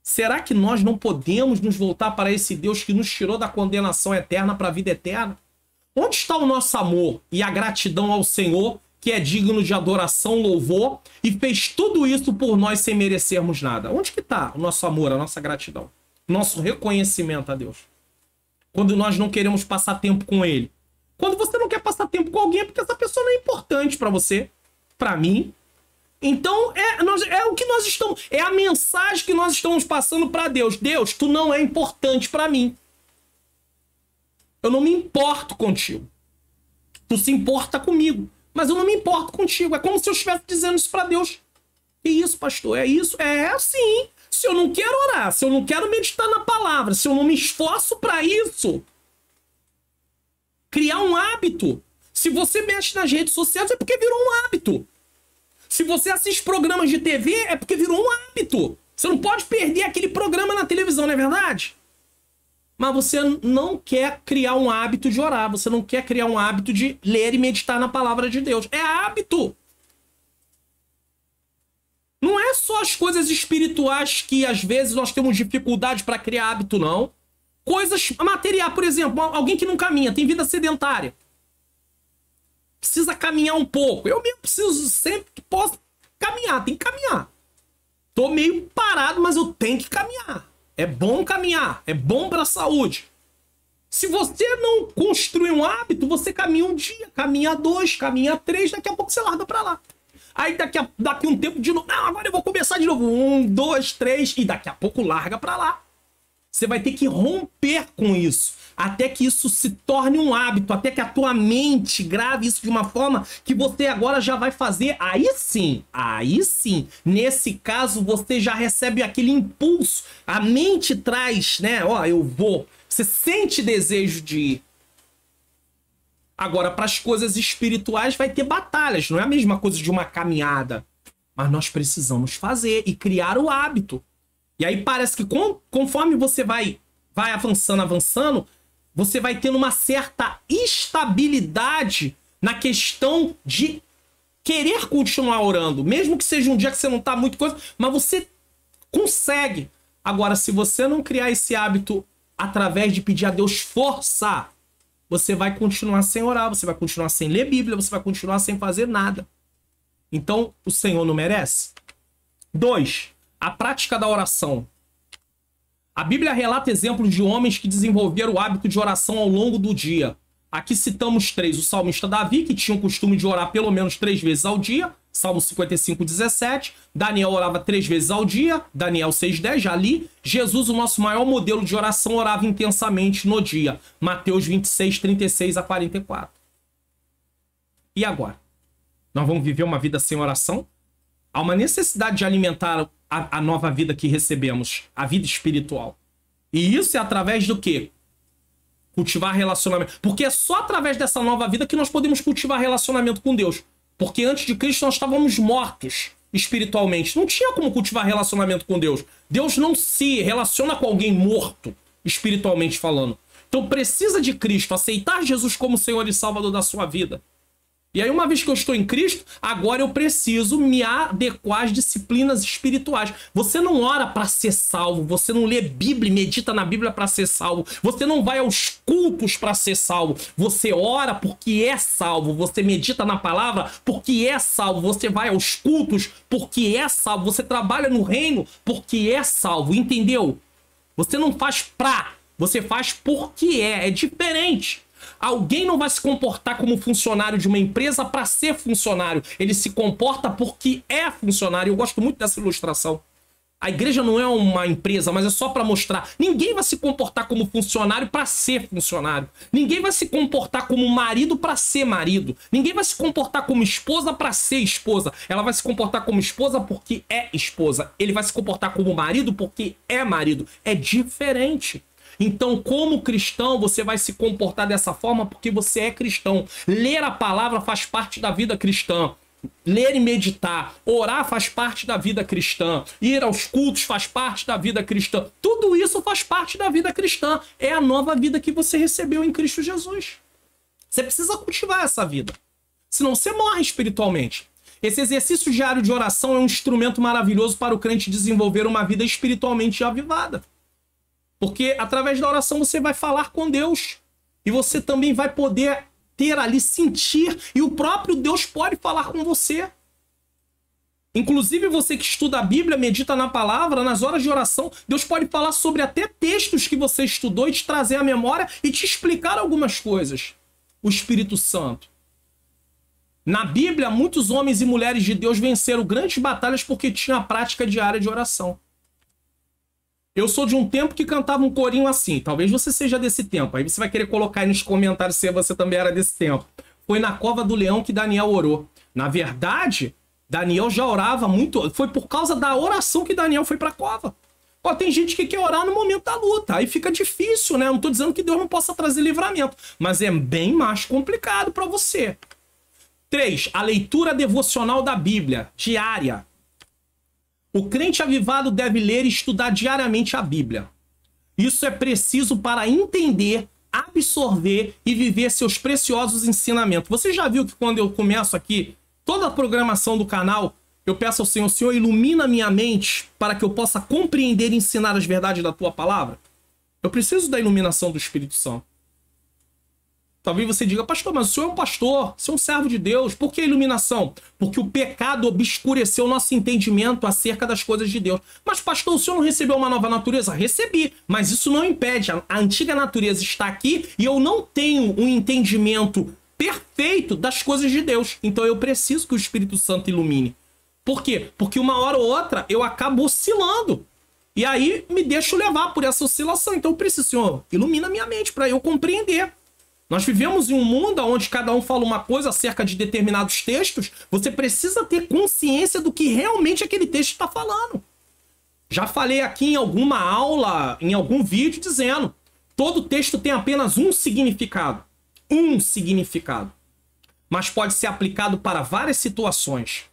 Será que nós não podemos nos voltar para esse Deus que nos tirou da condenação eterna para a vida eterna? Onde está o nosso amor e a gratidão ao Senhor, que é digno de adoração, louvor, e fez tudo isso por nós sem merecermos nada? Onde que está o nosso amor, a nossa gratidão? Nosso reconhecimento a Deus? Quando nós não queremos passar tempo com Ele. Quando você não quer passar tempo com alguém é porque essa pessoa não é importante para você, para mim. Então é o que nós estamos, é a mensagem que nós estamos passando para Deus. Deus, tu não é importante para mim. Eu não me importo contigo. Tu se importa comigo, mas eu não me importo contigo. É como se eu estivesse dizendo isso para Deus. E isso, pastor, é isso? É assim. Se eu não quero orar, se eu não quero meditar na palavra, se eu não me esforço para isso, criar um hábito. Se você mexe nas redes sociais é porque virou um hábito. Se você assiste programas de TV é porque virou um hábito. Você não pode perder aquele programa na televisão, não é verdade? Mas você não quer criar um hábito de orar. Você não quer criar um hábito de ler e meditar na palavra de Deus. É hábito. Não é só as coisas espirituais que às vezes nós temos dificuldade para criar hábito, não. Coisas materiais, por exemplo, alguém que não caminha, tem vida sedentária. Precisa caminhar um pouco. Eu mesmo preciso sempre que posso caminhar, tem que caminhar. Tô meio parado, mas eu tenho que caminhar. É bom caminhar, é bom para a saúde. Se você não construir um hábito, você caminha um dia, caminha 2, caminha 3, daqui a pouco você larga para lá. Aí daqui um tempo de novo, não, agora eu vou começar de novo. 1, 2, 3, e daqui a pouco larga para lá. Você vai ter que romper com isso. até que isso se torne um hábito, até que a tua mente grave isso de uma forma que você agora já vai fazer. Aí sim, nesse caso você já recebe aquele impulso. A mente traz, né? Ó, eu vou. Você sente desejo de ir. Agora, para as coisas espirituais vai ter batalhas, não é a mesma coisa de uma caminhada. Mas nós precisamos fazer e criar o hábito. E aí parece que conforme você vai avançando, você vai tendo uma certa estabilidade na questão de querer continuar orando. Mesmo que seja um dia que você não tá muito coisa, mas você consegue. Agora, se você não criar esse hábito através de pedir a Deus força, você vai continuar sem orar, você vai continuar sem ler Bíblia, você vai continuar sem fazer nada. Então, o Senhor não merece? 2. A prática da oração. A Bíblia relata exemplos de homens que desenvolveram o hábito de oração ao longo do dia. Aqui citamos 3. O salmista Davi, que tinha o costume de orar pelo menos 3 vezes ao dia. Salmo 55, 17. Daniel orava 3 vezes ao dia. Daniel 6:10, já li. Jesus, o nosso maior modelo de oração, orava intensamente no dia. Mateus 26, 36 a 44. E agora? Nós vamos viver uma vida sem oração? Há uma necessidade de alimentar a nova vida que recebemos, a vida espiritual. E isso é através do quê? Cultivar relacionamento. Porque é só através dessa nova vida que nós podemos cultivar relacionamento com Deus. Porque antes de Cristo nós estávamos mortos espiritualmente. Não tinha como cultivar relacionamento com Deus. Deus não se relaciona com alguém morto, espiritualmente falando. Então precisa de Cristo, aceitar Jesus como Senhor e Salvador da sua vida. E aí, uma vez que eu estou em Cristo, agora eu preciso me adequar às disciplinas espirituais. Você não ora para ser salvo, você não lê Bíblia e medita na Bíblia para ser salvo, você não vai aos cultos para ser salvo, você ora porque é salvo, você medita na palavra porque é salvo, você vai aos cultos porque é salvo, você trabalha no reino porque é salvo, entendeu? Você não faz você faz porque é diferente. Alguém não vai se comportar como funcionário de uma empresa para ser funcionário. Ele se comporta porque é funcionário. Eu gosto muito dessa ilustração. A igreja não é uma empresa, mas é só para mostrar. Ninguém vai se comportar como funcionário para ser funcionário. Ninguém vai se comportar como marido para ser marido. Ninguém vai se comportar como esposa para ser esposa. Ela vai se comportar como esposa porque é esposa. Ele vai se comportar como marido porque é marido. É diferente. Então, como cristão, você vai se comportar dessa forma porque você é cristão. Ler a palavra faz parte da vida cristã. Ler e meditar, orar faz parte da vida cristã. Ir aos cultos faz parte da vida cristã. Tudo isso faz parte da vida cristã. É a nova vida que você recebeu em Cristo Jesus. Você precisa cultivar essa vida. Senão você morre espiritualmente. Esse exercício diário de oração é um instrumento maravilhoso para o crente desenvolver uma vida espiritualmente avivada. Porque através da oração você vai falar com Deus. E você também vai poder ter ali, sentir. E o próprio Deus pode falar com você. Inclusive você que estuda a Bíblia, medita na palavra, nas horas de oração, Deus pode falar sobre até textos que você estudou e te trazer à memória e te explicar algumas coisas. O Espírito Santo. Na Bíblia, muitos homens e mulheres de Deus venceram grandes batalhas porque tinham a prática diária de oração. Eu sou de um tempo que cantava um corinho assim. Talvez você seja desse tempo. Aí você vai querer colocar aí nos comentários se você também era desse tempo. Foi na cova do leão que Daniel orou. Na verdade, Daniel já orava muito. Foi por causa da oração que Daniel foi para a cova. Ó, tem gente que quer orar no momento da luta. Aí fica difícil, né? Não tô dizendo que Deus não possa trazer livramento. Mas é bem mais complicado para você. 3. A leitura devocional da Bíblia, diária. O crente avivado deve ler e estudar diariamente a Bíblia. Isso é preciso para entender, absorver e viver seus preciosos ensinamentos. Você já viu que quando eu começo aqui toda a programação do canal, eu peço ao Senhor, Senhor, ilumina minha mente para que eu possa compreender e ensinar as verdades da tua palavra? Eu preciso da iluminação do Espírito Santo. Talvez você diga, pastor, mas o senhor é um pastor, você é um servo de Deus. Por que iluminação? Porque o pecado obscureceu o nosso entendimento acerca das coisas de Deus. Mas pastor, o senhor não recebeu uma nova natureza? Recebi, mas isso não impede. A antiga natureza está aqui e eu não tenho um entendimento perfeito das coisas de Deus. Então eu preciso que o Espírito Santo ilumine. Por quê? Porque uma hora ou outra eu acabo oscilando. E aí me deixo levar por essa oscilação. Então eu preciso, Senhor, ilumina minha mente para eu compreender. Nós vivemos em um mundo onde cada um fala uma coisa acerca de determinados textos. Você precisa ter consciência do que realmente aquele texto está falando. Já falei aqui em alguma aula, em algum vídeo, dizendo: todo texto tem apenas um significado. Um significado. Mas pode ser aplicado para várias situações.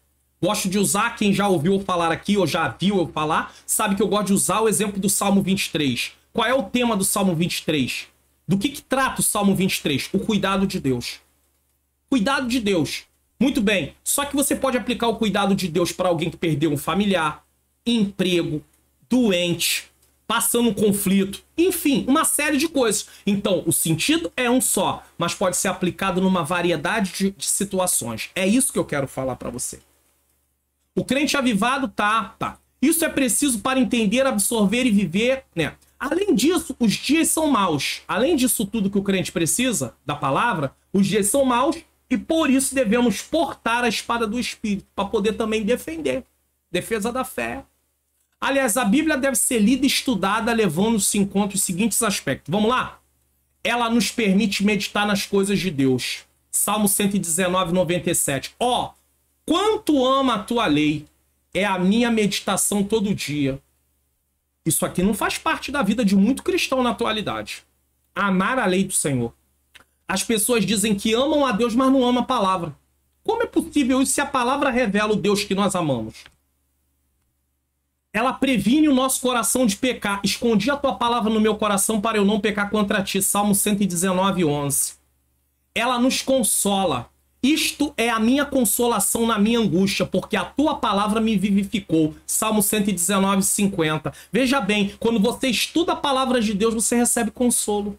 Gosto de usar, quem já ouviu eu falar aqui, ou já viu eu falar, sabe que eu gosto de usar o exemplo do Salmo 23. Qual é o tema do Salmo 23? Do que trata o Salmo 23? O cuidado de Deus. Cuidado de Deus. Muito bem. Só que você pode aplicar o cuidado de Deus para alguém que perdeu um familiar, emprego, doente, passando um conflito, enfim, uma série de coisas. Então, o sentido é um só, mas pode ser aplicado numa variedade de situações. É isso que eu quero falar para você. O crente avivado tá. Isso é preciso para entender, absorver e viver, né? Além disso, os dias são maus. Além disso tudo que o crente precisa, da palavra, os dias são maus e por isso devemos portar a espada do Espírito, para poder também defender. Defesa da fé. Aliás, a Bíblia deve ser lida e estudada, levando-se em conta os seguintes aspectos. Vamos lá? Ela nos permite meditar nas coisas de Deus. Salmo 119, 97. Ó, quanto amo a tua lei, é a minha meditação todo dia. Isso aqui não faz parte da vida de muito cristão na atualidade. Amar a lei do Senhor. As pessoas dizem que amam a Deus, mas não amam a palavra. Como é possível isso se a palavra revela o Deus que nós amamos? Ela previne o nosso coração de pecar. Escondi a tua palavra no meu coração para eu não pecar contra ti. Salmo 119, 11. Ela nos consola. Isto é a minha consolação na minha angústia, porque a tua palavra me vivificou. Salmo 119, 50. Veja bem, quando você estuda a palavra de Deus, você recebe consolo.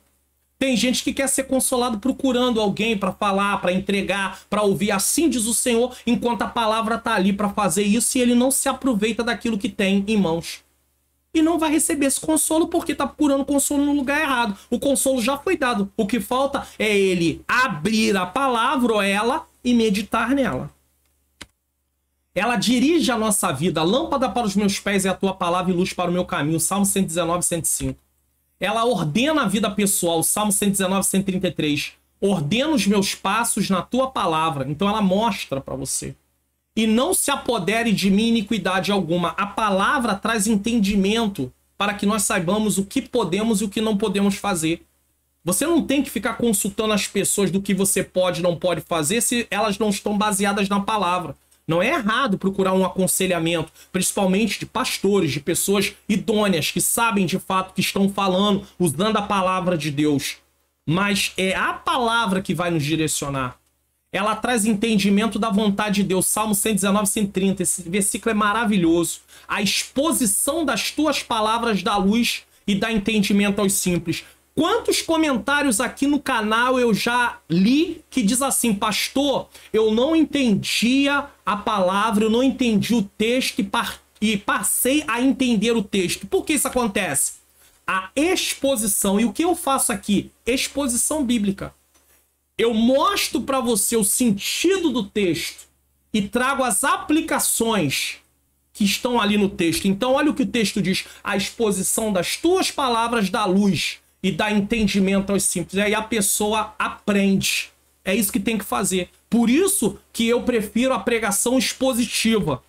Tem gente que quer ser consolado procurando alguém para falar, para entregar, para ouvir. Assim diz o Senhor, enquanto a palavra está ali para fazer isso e ele não se aproveita daquilo que tem em mãos. E não vai receber esse consolo porque está procurando consolo no lugar errado. O consolo já foi dado. O que falta é ele abrir a palavra ou ela e meditar nela. Ela dirige a nossa vida. Lâmpada para os meus pés é a tua palavra e luz para o meu caminho. Salmo 119, 105. Ela ordena a vida pessoal. Salmo 119, 133. Ordena os meus passos na tua palavra. Então ela mostra para você. E não se apodere de mim iniquidade alguma. A palavra traz entendimento para que nós saibamos o que podemos e o que não podemos fazer. Você não tem que ficar consultando as pessoas do que você pode e não pode fazer se elas não estão baseadas na palavra. Não é errado procurar um aconselhamento, principalmente de pastores, de pessoas idôneas que sabem de fato que estão falando, usando a palavra de Deus. Mas é a palavra que vai nos direcionar. Ela traz entendimento da vontade de Deus. Salmo 119, 130. Esse versículo é maravilhoso. A exposição das tuas palavras dá luz e dá entendimento aos simples. Quantos comentários aqui no canal eu já li que diz assim: pastor, eu não entendia a palavra, eu não entendi o texto e passei a entender o texto. Por que isso acontece? A exposição. E o que eu faço aqui? Exposição bíblica. Eu mostro para você o sentido do texto e trago as aplicações que estão ali no texto. Então, olha o que o texto diz. A exposição das tuas palavras dá luz e dá entendimento aos simples. E aí a pessoa aprende. É isso que tem que fazer. Por isso que eu prefiro a pregação expositiva.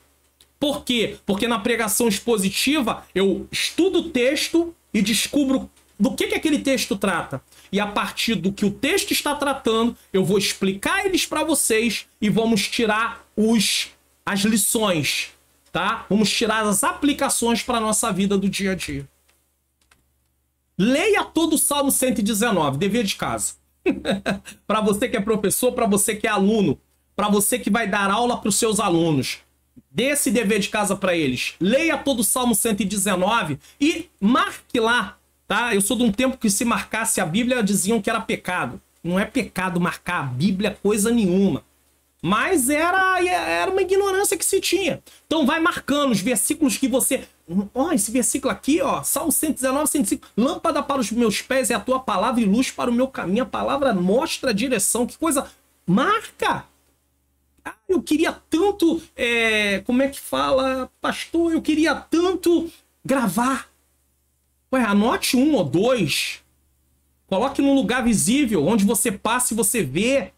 Por quê? Porque na pregação expositiva eu estudo o texto e descubro do que aquele texto trata. E a partir do que o texto está tratando, eu vou explicar eles para vocês e vamos tirar as lições, tá? Vamos tirar as aplicações para a nossa vida do dia a dia. Leia todo o Salmo 119, dever de casa. Para você que é professor, para você que é aluno, para você que vai dar aula para os seus alunos. Dê esse dever de casa para eles. Leia todo o Salmo 119 e marque lá. Tá? Eu sou de um tempo que se marcasse a Bíblia diziam que era pecado. Não é pecado marcar a Bíblia coisa nenhuma. Mas era uma ignorância que se tinha. Então vai marcando os versículos que você... Ó, esse versículo aqui, ó, Salmo 119, 105. Lâmpada para os meus pés é a tua palavra e luz para o meu caminho. A palavra mostra a direção. Que coisa... Marca! Ah, eu queria tanto... como é que fala? Pastor, eu queria tanto... Gravar. Ué, anote 1 ou 2. Coloque num lugar visível, onde você passa e você vê.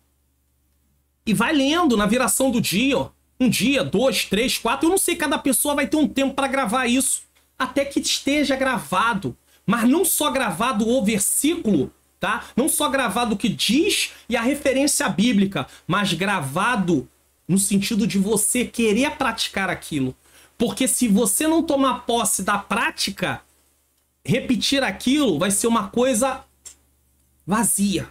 E vai lendo na viração do dia, ó. 1 dia, 2, 3, 4. Eu não sei, cada pessoa vai ter um tempo para gravar isso. Até que esteja gravado. Mas não só gravado o versículo, tá? Não só gravado o que diz e a referência bíblica, mas gravado no sentido de você querer praticar aquilo. Porque se você não tomar posse da prática, repetir aquilo vai ser uma coisa vazia.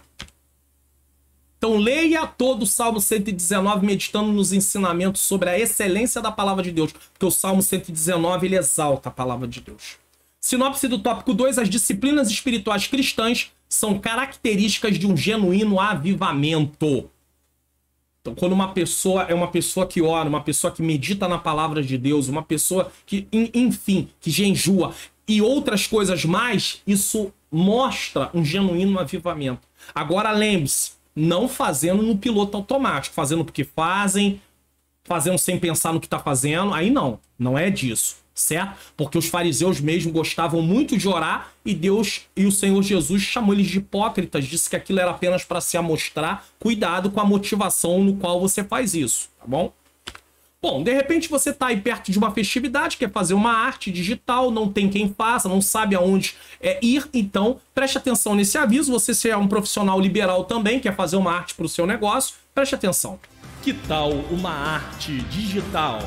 Então leia todo o Salmo 119 meditando nos ensinamentos sobre a excelência da palavra de Deus, porque o Salmo 119 ele exalta a palavra de Deus. Sinopse do tópico 2, as disciplinas espirituais cristãs são características de um genuíno avivamento. Então, quando uma pessoa é uma pessoa que ora, uma pessoa que medita na palavra de Deus, uma pessoa que, enfim, que jejua e outras coisas mais, isso mostra um genuíno avivamento. Agora, lembre-se, não fazendo no piloto automático, fazendo porque fazem, fazendo sem pensar no que está fazendo, aí não é disso, certo? Porque os fariseus mesmo gostavam muito de orar e Deus e o Senhor Jesus chamou eles de hipócritas, disse que aquilo era apenas para se amostrar. Cuidado com a motivação no qual você faz isso, tá bom? Bom, de repente você está aí perto de uma festividade, quer fazer uma arte digital, não tem quem faça, não sabe aonde ir, então preste atenção nesse aviso. Você se é um profissional liberal também, quer fazer uma arte para o seu negócio, preste atenção. Que tal uma arte digital?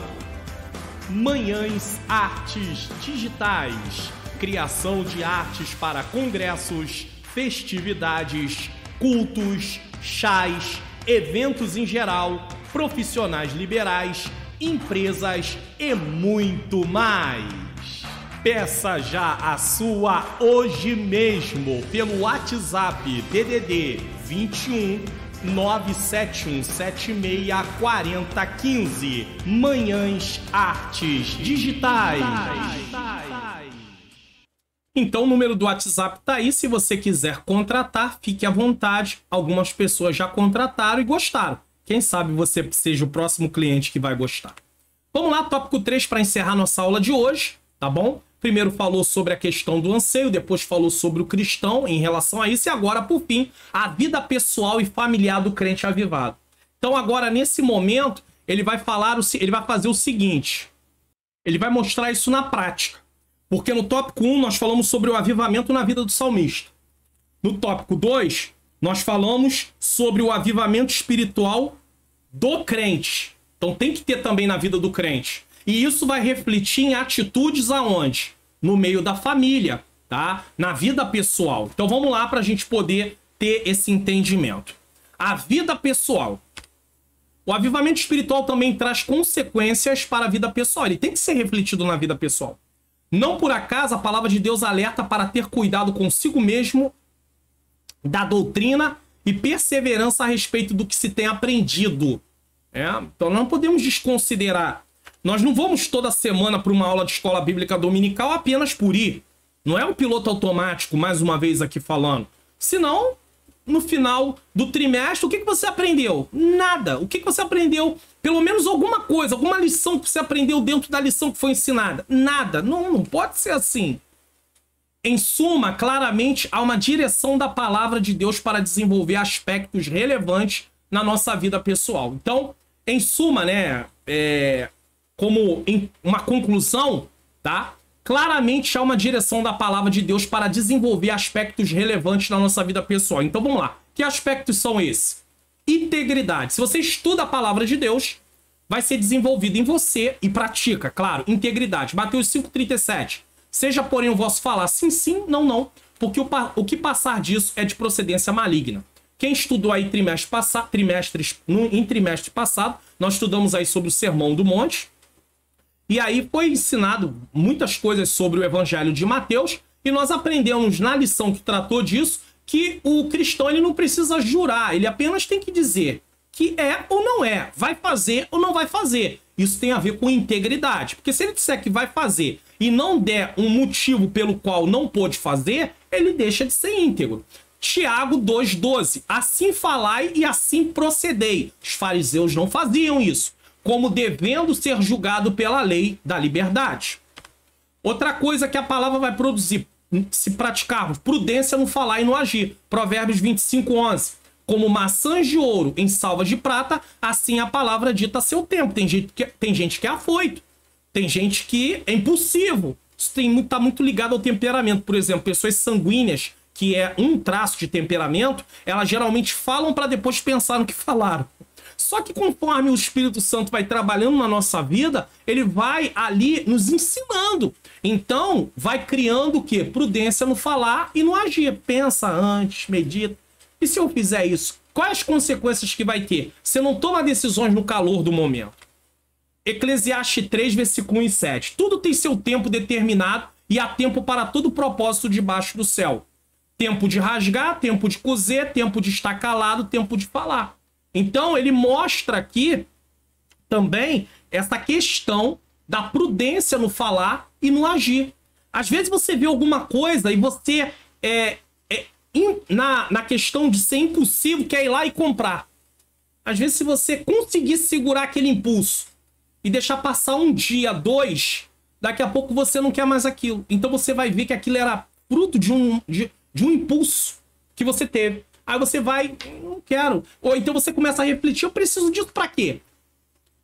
Manhãs Artes Digitais. Criação de artes para congressos, festividades, cultos, chás, eventos em geral, profissionais liberais, empresas e muito mais. Peça já a sua hoje mesmo pelo WhatsApp DDD 21 971764015. Manhãs Artes Digitais. Então o número do WhatsApp tá aí. Se você quiser contratar, fique à vontade. Algumas pessoas já contrataram e gostaram. Quem sabe você seja o próximo cliente que vai gostar. Vamos lá, tópico 3 para encerrar nossa aula de hoje, tá bom? Primeiro falou sobre a questão do anseio, depois falou sobre o cristão em relação a isso e agora, por fim, a vida pessoal e familiar do crente avivado. Então agora, nesse momento, ele vai fazer o seguinte, ele vai mostrar isso na prática. Porque no tópico 1 nós falamos sobre o avivamento na vida do salmista. No tópico 2, nós falamos sobre o avivamento espiritual do crente. Então tem que ter também na vida do crente. E isso vai refletir em atitudes aonde? No meio da família, tá? Na vida pessoal. Então vamos lá para a gente poder ter esse entendimento. A vida pessoal. O avivamento espiritual também traz consequências para a vida pessoal. Ele tem que ser refletido na vida pessoal. Não por acaso a palavra de Deus alerta para ter cuidado consigo mesmo da doutrina e perseverança a respeito do que se tem aprendido. Então não podemos desconsiderar. Nós não vamos toda semana para uma aula de escola bíblica dominical apenas por ir. Não é um piloto automático, mais uma vez aqui falando. Senão, no final do trimestre, o que você aprendeu? Nada. O que você aprendeu? Pelo menos alguma coisa, alguma lição que você aprendeu dentro da lição que foi ensinada. Nada. Não pode ser assim. Em suma, claramente, há uma direção da palavra de Deus para desenvolver aspectos relevantes na nossa vida pessoal. Então, em suma, né, como em uma conclusão, tá? Claramente há uma direção da palavra de Deus para desenvolver aspectos relevantes na nossa vida pessoal. Então vamos lá. Que aspectos são esses? Integridade. Se você estuda a palavra de Deus, vai ser desenvolvido em você e pratica, claro, integridade. Mateus 5,37. Seja, porém, o vosso falar sim, sim, não, não, porque o que passar disso é de procedência maligna. Quem estudou aí em trimestre passado, nós estudamos aí sobre o Sermão do Monte, e aí foi ensinado muitas coisas sobre o Evangelho de Mateus, e nós aprendemos na lição que tratou disso, que o cristão ele não precisa jurar, ele apenas tem que dizer que é ou não é, vai fazer ou não vai fazer. Isso tem a ver com integridade, porque se ele disser que vai fazer e não der um motivo pelo qual não pôde fazer, ele deixa de ser íntegro. Tiago 2,12. Assim falai e assim procedei. Os fariseus não faziam isso, como devendo ser julgado pela lei da liberdade. Outra coisa que a palavra vai produzir, se praticarmos, prudência no falar e no agir. Provérbios 25:11. Como maçãs de ouro em salvas de prata, assim a palavra dita a seu tempo. Tem gente que é afoito. Tem gente que é impulsivo. Isso tá muito ligado ao temperamento. Por exemplo, pessoas sanguíneas, que é um traço de temperamento, elas geralmente falam para depois pensar no que falaram. Só que conforme o Espírito Santo vai trabalhando na nossa vida, ele vai ali nos ensinando. Então, vai criando o quê? Prudência no falar e no agir. Pensa antes, medita. E se eu fizer isso, quais as consequências que vai ter? Você não toma decisões no calor do momento. Eclesiastes 3, versículo 1 e 7. Tudo tem seu tempo determinado e há tempo para todo propósito debaixo do céu. Tempo de rasgar, tempo de coser, tempo de estar calado, tempo de falar. Então, ele mostra aqui também essa questão da prudência no falar e no agir. Às vezes você vê alguma coisa e você, na questão de ser impulsivo, quer ir lá e comprar. Às vezes, se você conseguir segurar aquele impulso e deixar passar um dia, 2, daqui a pouco você não quer mais aquilo. Então você vai ver que aquilo era fruto de um impulso que você teve. Aí você vai, não quero. Ou então você começa a refletir, eu preciso disso pra quê?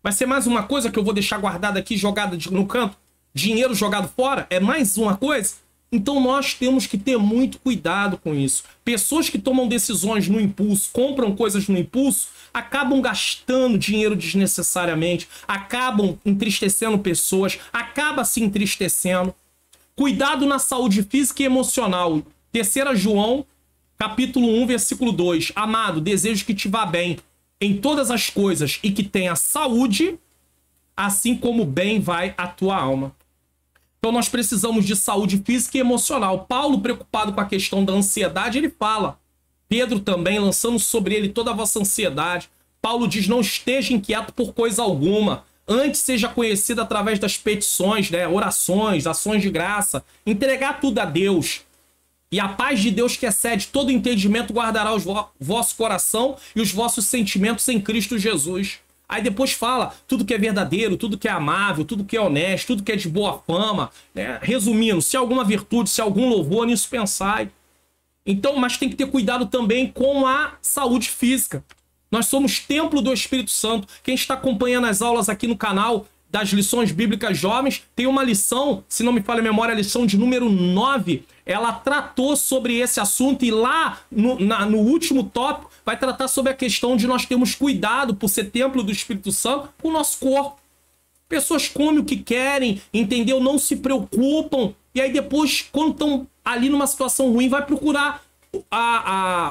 Vai ser mais uma coisa que eu vou deixar guardada aqui, jogada no canto? Dinheiro jogado fora? É mais uma coisa? Então nós temos que ter muito cuidado com isso. Pessoas que tomam decisões no impulso, compram coisas no impulso, acabam gastando dinheiro desnecessariamente, acabam entristecendo pessoas, acaba se entristecendo. Cuidado na saúde física e emocional. 3 João, capítulo 1, versículo 2. Amado, desejo que te vá bem em todas as coisas e que tenha saúde, assim como bem vai a tua alma. Então nós precisamos de saúde física e emocional. Paulo, preocupado com a questão da ansiedade, ele fala. Pedro também, lançando sobre ele toda a vossa ansiedade. Paulo diz, não esteja inquieto por coisa alguma. Antes seja conhecido através das petições, orações, ações de graça. Entregar tudo a Deus. E a paz de Deus, que excede todo entendimento, guardará o vosso coração e os vossos sentimentos em Cristo Jesus. Aí depois fala tudo que é verdadeiro, tudo que é amável, tudo que é honesto, tudo que é de boa fama. Resumindo, se há alguma virtude, se há algum louvor, nisso pensai. Então, mas tem que ter cuidado também com a saúde física. Nós somos templo do Espírito Santo. Quem está acompanhando as aulas aqui no canal das lições bíblicas jovens, tem uma lição, se não me falha a memória, a lição de número 9, ela tratou sobre esse assunto e lá no último tópico vai tratar sobre a questão de nós termos cuidado por ser templo do Espírito Santo com o nosso corpo. Pessoas comem o que querem, entendeu? Não se preocupam e aí depois, quando estão ali numa situação ruim, vai procurar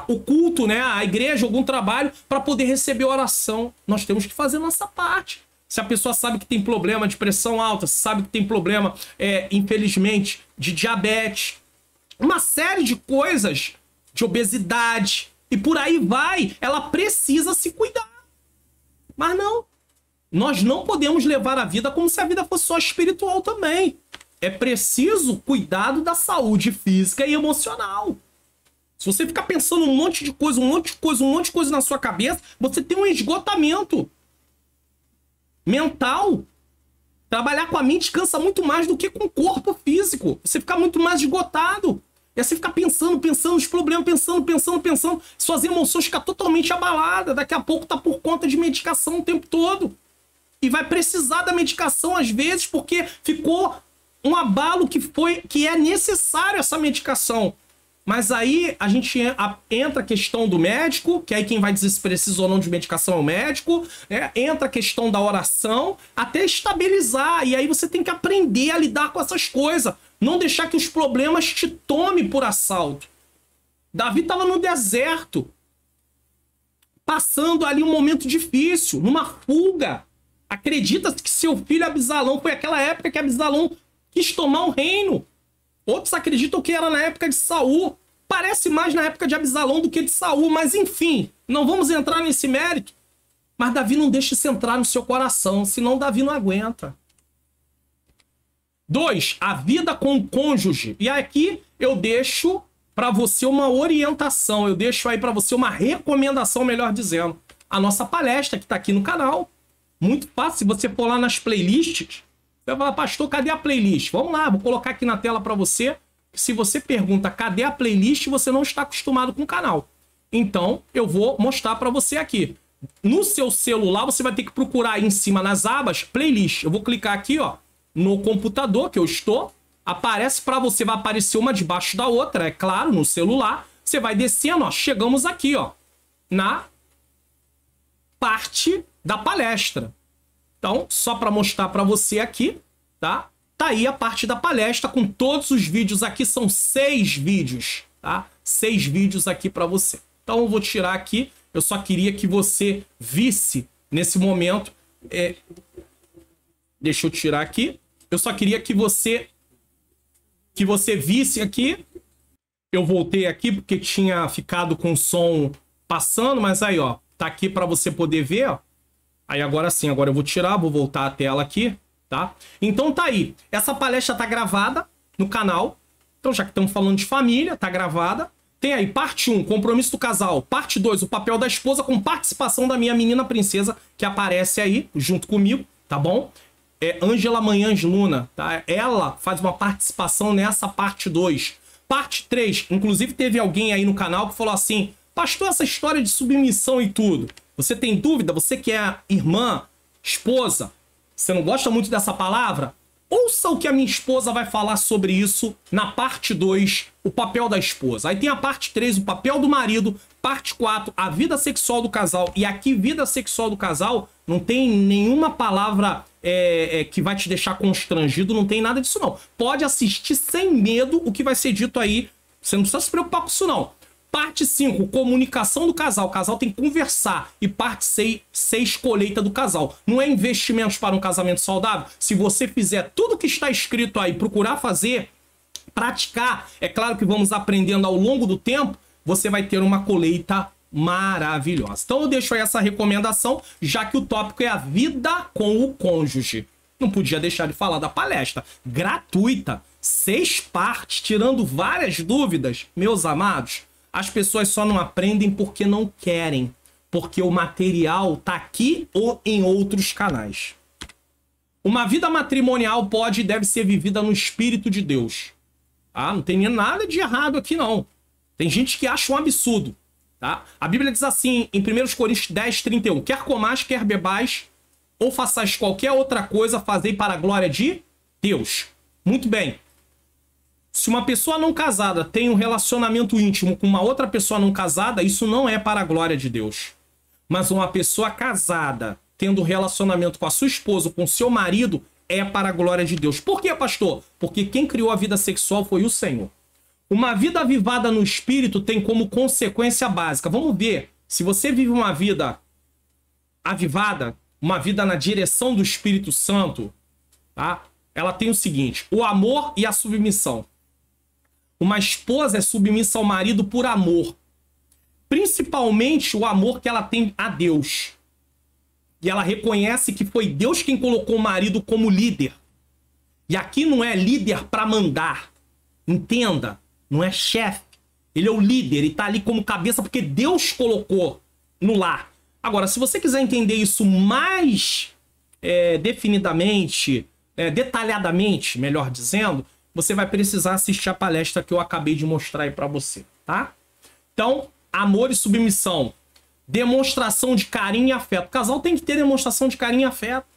o culto, a igreja, algum trabalho para poder receber oração. Nós temos que fazer a nossa parte. Se a pessoa sabe que tem problema de pressão alta, sabe que tem problema, infelizmente, de diabetes, uma série de coisas, de obesidade, e por aí vai, ela precisa se cuidar. Mas não, nós não podemos levar a vida como se a vida fosse só espiritual também. É preciso cuidado da saúde física e emocional. Se você ficar pensando um monte de coisa, um monte de coisa na sua cabeça, você tem um esgotamento mental. Trabalhar com a mente cansa muito mais do que com o corpo físico. Você fica muito mais esgotado. E aí você fica pensando nos problemas, pensando. Suas emoções ficam totalmente abaladas. Daqui a pouco tá por conta de medicação o tempo todo. E vai precisar da medicação às vezes porque ficou um abalo que é necessário essa medicação. Mas aí a gente entra a questão do médico, que aí quem vai dizer se precisa ou não de medicação é o médico, entra a questão da oração, até estabilizar. E aí você tem que aprender a lidar com essas coisas. Não deixar que os problemas te tomem por assalto. Davi estava no deserto, passando ali um momento difícil, numa fuga. Acredita que seu filho Absalão, foi aquela época que Absalão quis tomar o reino. Outros acreditam que era na época de Saul. Parece mais na época de Absalão do que de Saul, mas enfim, não vamos entrar nesse mérito. Mas Davi não deixa isso entrar no seu coração, senão Davi não aguenta. 2, a vida com o cônjuge. E aqui eu deixo para você uma orientação, eu deixo aí para você uma recomendação, melhor dizendo. A nossa palestra que está aqui no canal. Muito fácil, se você for lá nas playlists, Você vai falar, pastor, cadê a playlist? Vamos lá, vou colocar aqui na tela para você. Se você pergunta cadê a playlist, você não está acostumado com o canal. Então, eu vou mostrar para você aqui. No seu celular, você vai ter que procurar aí em cima nas abas playlist. Eu vou clicar aqui, ó, no computador que eu estou. Aparece para você, vai aparecer uma debaixo da outra, é claro, no celular. Você vai descendo, ó, chegamos aqui, ó, na parte da palestra. Então, só para mostrar para você aqui, tá? Tá aí a parte da palestra com todos os vídeos aqui, são 6 vídeos, tá? 6 vídeos aqui para você. Então, eu vou tirar aqui, eu só queria que você visse nesse momento, deixa eu tirar aqui, eu só queria que você visse aqui. Eu voltei aqui porque tinha ficado com o som passando, mas aí, ó, tá aqui para você poder ver, ó. Aí agora sim, agora eu vou tirar, vou voltar a tela aqui, tá? Então tá aí. Essa palestra tá gravada no canal. Então já que estamos falando de família, tá gravada. Tem aí parte 1, compromisso do casal. Parte 2, o papel da esposa com participação da minha menina princesa, que aparece aí junto comigo, tá bom? É Ângela Manhãs Luna, tá? Ela faz uma participação nessa parte 2. Parte 3, inclusive teve alguém aí no canal que falou assim, pastor, essa história de submissão e tudo, você tem dúvida? Você que é irmã, esposa, você não gosta muito dessa palavra? Ouça o que a minha esposa vai falar sobre isso na parte 2, o papel da esposa. Aí tem a parte 3, o papel do marido, parte 4, a vida sexual do casal. E aqui, vida sexual do casal, não tem nenhuma palavra que vai te deixar constrangido, não tem nada disso não. Pode assistir sem medo o que vai ser dito aí, você não precisa se preocupar com isso não. Parte 5, comunicação do casal. O casal tem que conversar. E parte 6, colheita do casal. Não é investimentos para um casamento saudável? Se você fizer tudo que está escrito aí, procurar fazer, praticar, é claro que vamos aprendendo ao longo do tempo, você vai ter uma colheita maravilhosa. Então eu deixo aí essa recomendação, já que o tópico é a vida com o cônjuge. Não podia deixar de falar da palestra. Gratuita. 6 partes, tirando várias dúvidas, meus amados. As pessoas só não aprendem porque não querem. Porque o material tá aqui ou em outros canais. Uma vida matrimonial pode e deve ser vivida no Espírito de Deus. Ah, não tem nada de errado aqui não. Tem gente que acha um absurdo. Tá? A Bíblia diz assim, em 1 Coríntios 10, 31. Quer comais, quer bebais, ou façais qualquer outra coisa, fazei para a glória de Deus. Muito bem. Se uma pessoa não casada tem um relacionamento íntimo com uma outra pessoa não casada, isso não é para a glória de Deus. Mas uma pessoa casada, tendo relacionamento com a sua esposa, com o seu marido, é para a glória de Deus. Por quê, pastor? Porque quem criou a vida sexual foi o Senhor. Uma vida avivada no Espírito tem como consequência básica. Vamos ver, se você vive uma vida avivada, uma vida na direção do Espírito Santo, tá? Ela tem o seguinte, o amor e a submissão. Uma esposa é submissa ao marido por amor. Principalmente o amor que ela tem a Deus. E ela reconhece que foi Deus quem colocou o marido como líder. E aqui não é líder para mandar. Entenda, não é chefe. Ele é o líder, ele tá ali como cabeça porque Deus colocou no lar. Agora, se você quiser entender isso mais definidamente, detalhadamente, melhor dizendo, você vai precisar assistir a palestra que eu acabei de mostrar aí para você, tá? Então, amor e submissão. Demonstração de carinho e afeto. O casal tem que ter demonstração de carinho e afeto.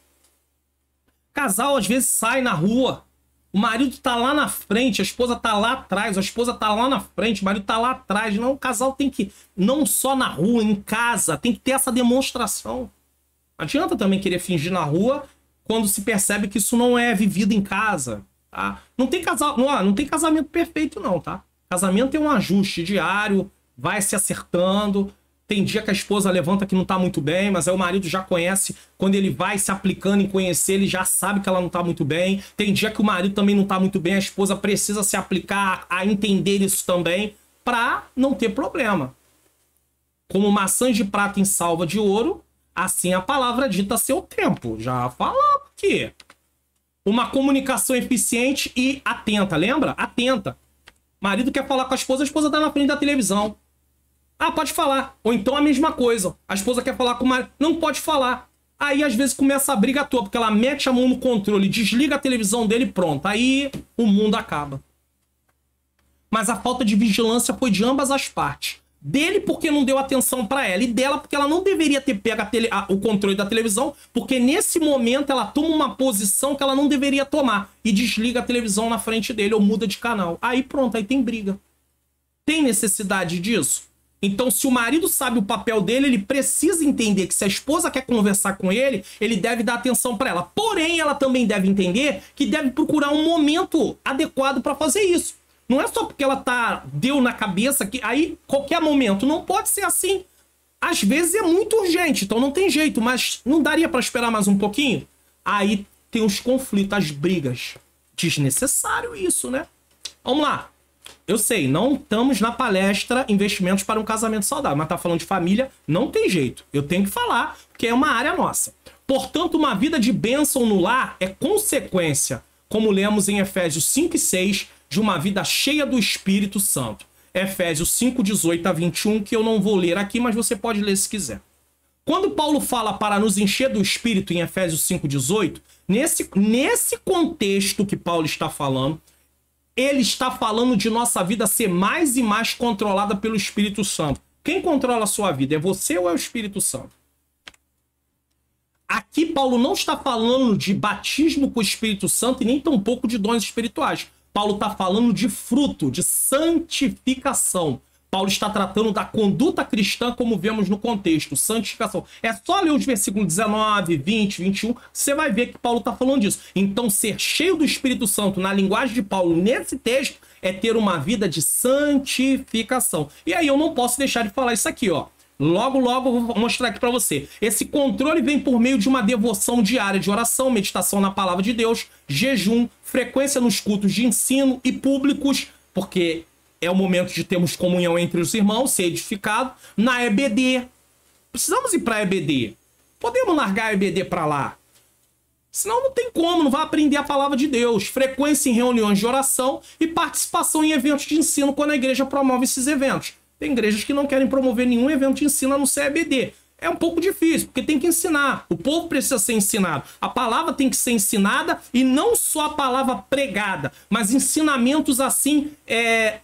O casal, às vezes, sai na rua. O marido tá lá na frente, a esposa tá lá atrás, a esposa tá lá na frente, o marido tá lá atrás. Não, o casal tem que, não só na rua, em casa, tem que ter essa demonstração. Não adianta também querer fingir na rua quando se percebe que isso não é vivido em casa. Tá? Não tem casamento perfeito não, tá? Casamento é um ajuste diário, vai se acertando. Tem dia que a esposa levanta que não tá muito bem, mas aí o marido já conhece, quando ele vai se aplicando em conhecer, ele já sabe que ela não tá muito bem. Tem dia que o marido também não tá muito bem, a esposa precisa se aplicar a entender isso também, pra não ter problema. Como maçãs de prata em salva de ouro, assim a palavra dita a seu tempo. Já falamos aqui. Uma comunicação eficiente e atenta, lembra? Atenta. Marido quer falar com a esposa tá na frente da televisão. Ah, pode falar. Ou então a mesma coisa. A esposa quer falar com o marido. Não pode falar. Aí, às vezes, começa a briga à toa, porque ela mete a mão no controle, desliga a televisão dele e pronto. Aí, o mundo acaba. Mas a falta de vigilância foi de ambas as partes. Dele porque não deu atenção pra ela, e dela porque ela não deveria ter pego o controle da televisão, porque nesse momento ela toma uma posição que ela não deveria tomar e desliga a televisão na frente dele ou muda de canal. Aí pronto, aí tem briga. Tem necessidade disso? Então, se o marido sabe o papel dele, ele precisa entender que se a esposa quer conversar com ele, ele deve dar atenção pra ela. Porém, ela também deve entender que deve procurar um momento adequado pra fazer isso. Não é só porque ela deu na cabeça que aí qualquer momento. Não pode ser assim. Às vezes é muito urgente, então não tem jeito, mas não daria pra esperar mais um pouquinho? Aí tem os conflitos, as brigas. Desnecessário isso, né? Vamos lá. Eu sei, não estamos na palestra Investimentos para um Casamento Saudável, mas tá falando de família, não tem jeito. Eu tenho que falar, porque é uma área nossa. Portanto, uma vida de bênção no lar é consequência, como lemos em Efésios 5 e 6, de uma vida cheia do Espírito Santo. Efésios 5, 18 a 21, que eu não vou ler aqui, mas você pode ler se quiser. Quando Paulo fala para nos encher do Espírito em Efésios 5, 18, nesse contexto que Paulo está falando, ele está falando de nossa vida ser mais e mais controlada pelo Espírito Santo. Quem controla a sua vida? É você ou é o Espírito Santo? Aqui Paulo não está falando de batismo com o Espírito Santo e nem tampouco de dons espirituais. Paulo está falando de fruto, de santificação. Paulo está tratando da conduta cristã como vemos no contexto, santificação. É só ler os versículos 19, 20, 21, você vai ver que Paulo está falando disso. Então, ser cheio do Espírito Santo, na linguagem de Paulo, nesse texto, é ter uma vida de santificação. E aí eu não posso deixar de falar isso aqui, ó. Logo, logo eu vou mostrar aqui para você. Esse controle vem por meio de uma devoção diária de oração, meditação na palavra de Deus, jejum, frequência nos cultos de ensino e públicos, porque é o momento de termos comunhão entre os irmãos, ser edificado. Na EBD. Precisamos ir para a EBD. Podemos largar a EBD para lá. Senão não tem como, não vai aprender a palavra de Deus. Frequência em reuniões de oração e participação em eventos de ensino quando a igreja promove esses eventos. Tem igrejas que não querem promover nenhum evento de ensino a não ser EBD. É um pouco difícil, porque tem que ensinar. O povo precisa ser ensinado. A palavra tem que ser ensinada, e não só a palavra pregada, mas ensinamentos assim,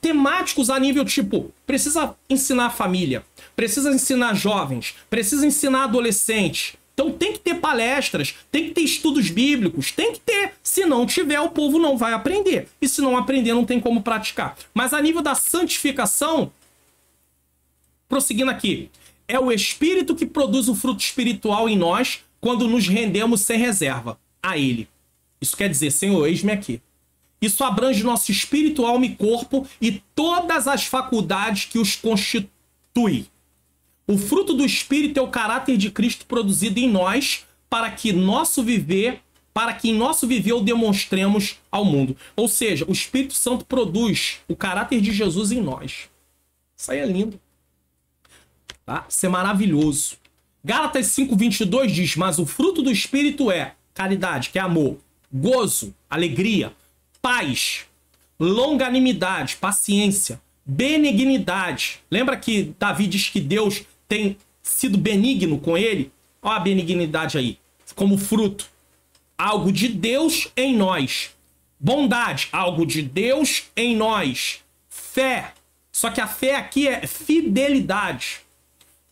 temáticos a nível tipo, precisa ensinar a família, precisa ensinar jovens, precisa ensinar adolescentes. Então tem que ter palestras, tem que ter estudos bíblicos, tem que ter. Se não tiver, o povo não vai aprender. E se não aprender, não tem como praticar. Mas a nível da santificação, prosseguindo aqui, é o Espírito que produz o fruto espiritual em nós quando nos rendemos sem reserva a Ele. Isso quer dizer, Senhor, eis-me aqui. Isso abrange nosso espírito, alma e corpo e todas as faculdades que os constituem. O fruto do Espírito é o caráter de Cristo produzido em nós para que em nosso viver o demonstremos ao mundo. Ou seja, o Espírito Santo produz o caráter de Jesus em nós. Isso aí é lindo. Tá? Isso é maravilhoso. Gálatas 5:22 diz, mas o fruto do Espírito é caridade, que é amor, gozo, alegria, paz, longanimidade, paciência, benignidade. Lembra que Davi diz que Deus tem sido benigno com ele? Olha a benignidade aí, como fruto. Algo de Deus em nós. Bondade, algo de Deus em nós. Fé, só que a fé aqui é fidelidade.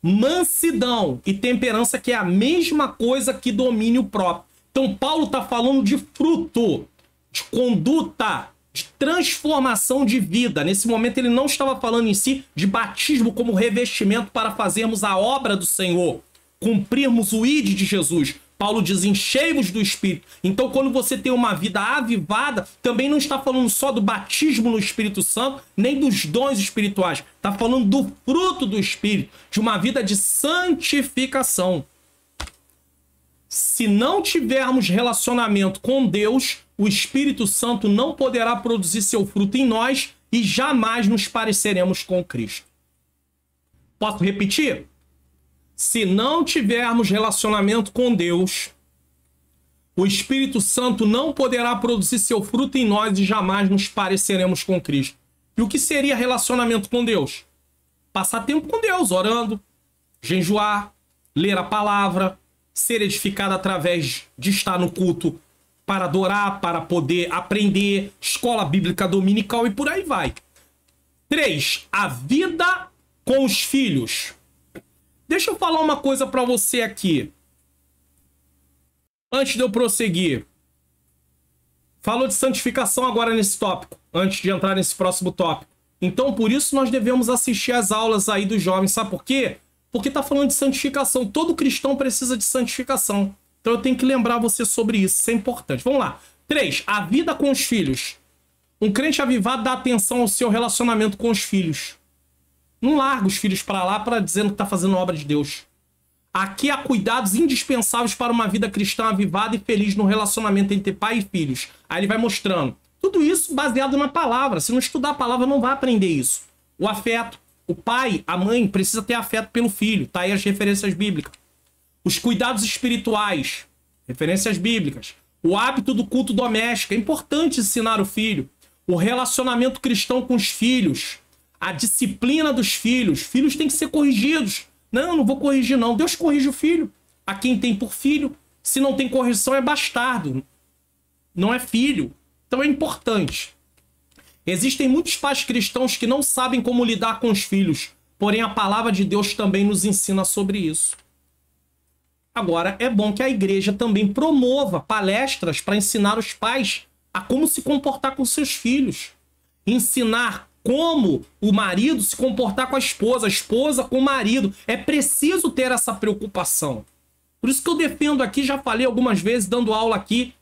Mansidão e temperança, que é a mesma coisa que domínio próprio. Então Paulo está falando de fruto, de conduta, de transformação de vida. Nesse momento ele não estava falando em si de batismo como revestimento para fazermos a obra do Senhor, cumprirmos o ID de Jesus. Paulo diz, enchei-vos do Espírito. Então, quando você tem uma vida avivada, também não está falando só do batismo no Espírito Santo, nem dos dons espirituais. Está falando do fruto do Espírito, de uma vida de santificação. Se não tivermos relacionamento com Deus, o Espírito Santo não poderá produzir seu fruto em nós e jamais nos pareceremos com Cristo. Posso repetir? Se não tivermos relacionamento com Deus, o Espírito Santo não poderá produzir seu fruto em nós e jamais nos pareceremos com Cristo. E o que seria relacionamento com Deus? Passar tempo com Deus, orando, jejuar, ler a palavra, ser edificada através de estar no culto para adorar, para poder aprender, escola bíblica dominical e por aí vai. 3. A vida com os filhos. Deixa eu falar uma coisa para você aqui. Antes de eu prosseguir. Falou de santificação agora nesse tópico, antes de entrar nesse próximo tópico. Então, por isso, nós devemos assistir às aulas aí dos jovens. Sabe por quê? Porque tá falando de santificação. Todo cristão precisa de santificação. Então, eu tenho que lembrar você sobre isso. Isso é importante. Vamos lá. 3. A vida com os filhos. Um crente avivado dá atenção ao seu relacionamento com os filhos. Não larga os filhos para lá para dizendo que tá fazendo obra de Deus. Aqui há cuidados indispensáveis para uma vida cristã avivada e feliz no relacionamento entre pai e filhos. Aí ele vai mostrando. Tudo isso baseado na palavra. Se não estudar a palavra, não vai aprender isso. O afeto. O pai, a mãe, precisa ter afeto pelo filho. Tá aí as referências bíblicas. Os cuidados espirituais. Referências bíblicas. O hábito do culto doméstico. É importante ensinar o filho. O relacionamento cristão com os filhos. A disciplina dos filhos. Filhos têm que ser corrigidos. Não vou corrigir não. Deus corrige o filho. A quem tem por filho. Se não tem correção é bastardo. Não é filho. Então é importante. Existem muitos pais cristãos que não sabem como lidar com os filhos. Porém a palavra de Deus também nos ensina sobre isso. Agora é bom que a igreja também promova palestras para ensinar os pais a como se comportar com seus filhos. Ensinar como o marido se comportar com a esposa com o marido. É preciso ter essa preocupação. Por isso que eu defendo aqui, já falei algumas vezes, dando aula aqui.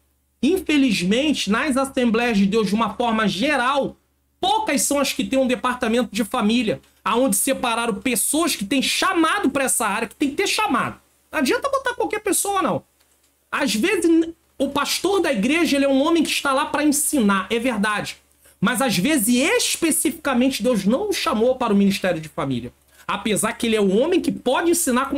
Infelizmente, nas Assembleias de Deus, de uma forma geral, poucas são as que têm um departamento de família, aonde separaram pessoas que têm chamado para essa área, que tem que ter chamado. Não adianta botar qualquer pessoa, não. Às vezes, o pastor da igreja ele é um homem que está lá para ensinar, é verdade. Mas às vezes, especificamente, Deus não o chamou para o ministério de família. Apesar que ele é um homem que pode ensinar,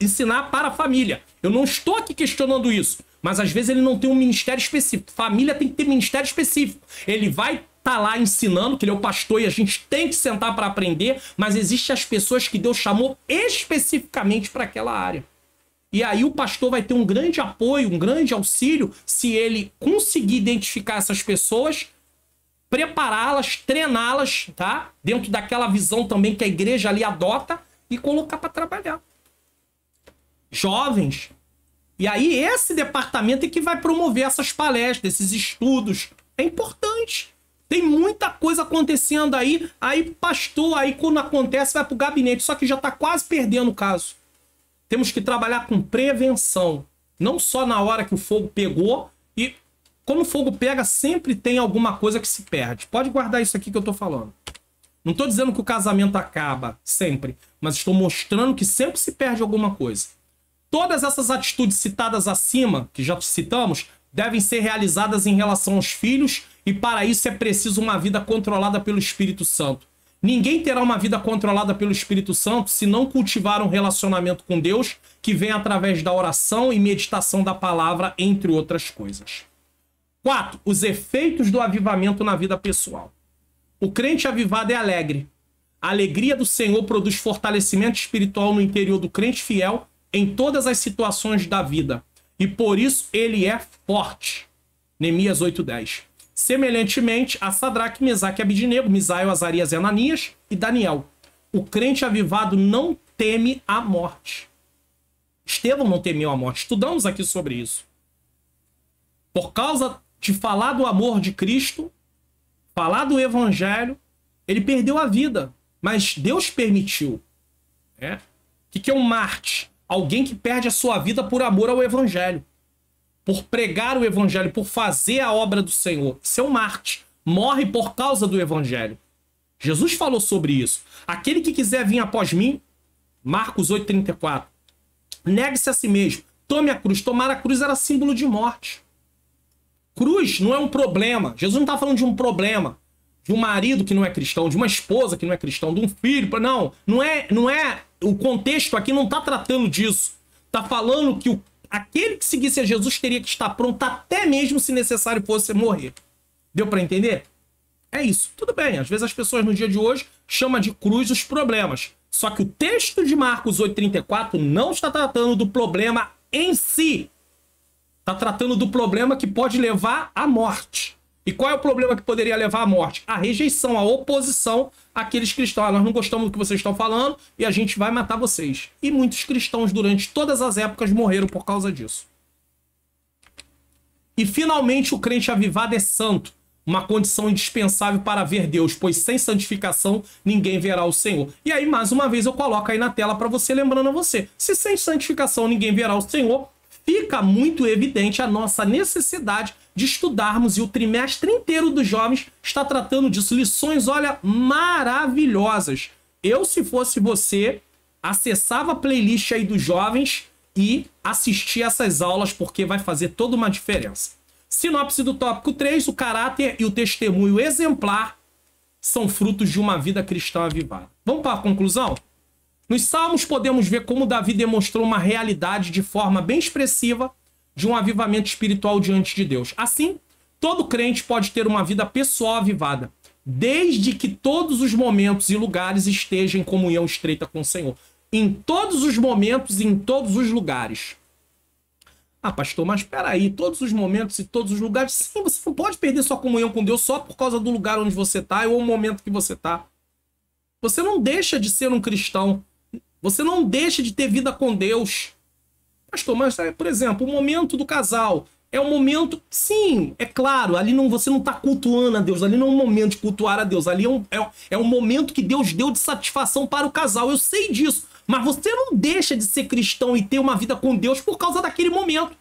ensinar para a família. Eu não estou aqui questionando isso. Mas às vezes ele não tem um ministério específico. Família tem que ter ministério específico. Ele vai estar lá ensinando, que ele é o pastor e a gente tem que sentar para aprender, mas existem as pessoas que Deus chamou especificamente para aquela área. E aí o pastor vai ter um grande apoio, um grande auxílio, se ele conseguir identificar essas pessoas, prepará-las, treiná-las, tá? Dentro daquela visão também que a igreja ali adota e colocar para trabalhar. Jovens. E aí esse departamento é que vai promover essas palestras, esses estudos. É importante. Tem muita coisa acontecendo aí. Aí pastor, aí quando acontece vai pro gabinete. Só que já tá quase perdendo o caso. Temos que trabalhar com prevenção. Não só na hora que o fogo pegou. E quando o fogo pega, sempre tem alguma coisa que se perde. Pode guardar isso aqui que eu tô falando. Não tô dizendo que o casamento acaba sempre. Mas estou mostrando que sempre se perde alguma coisa. Todas essas atitudes citadas acima, que já citamos, devem ser realizadas em relação aos filhos e para isso é preciso uma vida controlada pelo Espírito Santo. Ninguém terá uma vida controlada pelo Espírito Santo se não cultivar um relacionamento com Deus que vem através da oração e meditação da palavra, entre outras coisas. 4. Os efeitos do avivamento na vida pessoal. O crente avivado é alegre. A alegria do Senhor produz fortalecimento espiritual no interior do crente fiel em todas as situações da vida. E por isso ele é forte. Neemias 8:10. Semelhantemente a Sadraque, Mesaque e Abidnego, Misael, Azarias e Ananias e Daniel. O crente avivado não teme a morte. Estevão não temeu a morte. Estudamos aqui sobre isso. Por causa de falar do amor de Cristo, falar do evangelho, ele perdeu a vida. Mas Deus permitiu. O que é um mártir? Alguém que perde a sua vida por amor ao evangelho. Por pregar o evangelho, por fazer a obra do Senhor. Isso é um mártir. Morre por causa do evangelho. Jesus falou sobre isso. Aquele que quiser vir após mim, Marcos 8:34. Negue-se a si mesmo. Tome a cruz. Tomar a cruz era símbolo de morte. Cruz não é um problema. Jesus não está falando de um problema. De um marido que não é cristão, de uma esposa que não é cristão, de um filho. Não é. O contexto aqui não está tratando disso. Está falando que aquele que seguisse a Jesus teria que estar pronto até mesmo se necessário fosse morrer. Deu para entender? É isso. Tudo bem. Às vezes as pessoas no dia de hoje chama de cruz os problemas. Só que o texto de Marcos 8,34 não está tratando do problema em si. Está tratando do problema que pode levar à morte. E qual é o problema que poderia levar à morte? A rejeição, a oposição àqueles cristãos. Nós não gostamos do que vocês estão falando e a gente vai matar vocês. E muitos cristãos durante todas as épocas morreram por causa disso. E finalmente o crente avivado é santo. Uma condição indispensável para ver Deus, pois sem santificação ninguém verá o Senhor. E aí, mais uma vez, eu coloco aí na tela para você, lembrando a você. Se sem santificação ninguém verá o Senhor, fica muito evidente a nossa necessidade de estudarmos, e o trimestre inteiro dos jovens está tratando disso. Lições, olha, maravilhosas. Eu, se fosse você, acessava a playlist aí dos jovens e assistia essas aulas, porque vai fazer toda uma diferença. Sinopse do tópico 3, o caráter e o testemunho exemplar são frutos de uma vida cristã avivada. Vamos para a conclusão? Nos Salmos podemos ver como Davi demonstrou uma realidade de forma bem expressiva de um avivamento espiritual diante de Deus. Assim, todo crente pode ter uma vida pessoal avivada, desde que todos os momentos e lugares estejam em comunhão estreita com o Senhor. Em todos os momentos e em todos os lugares. Ah, pastor, mas espera aí, todos os momentos e todos os lugares, sim, você não pode perder sua comunhão com Deus só por causa do lugar onde você está ou o momento que você está. Você não deixa de ser um cristão. Você não deixa de ter vida com Deus. Pastor, mas, por exemplo, o momento do casal é um momento... Sim, é claro, ali não, você não está cultuando a Deus, ali não é um momento de cultuar a Deus, ali é um momento que Deus deu de satisfação para o casal, eu sei disso. Mas você não deixa de ser cristão e ter uma vida com Deus por causa daquele momento.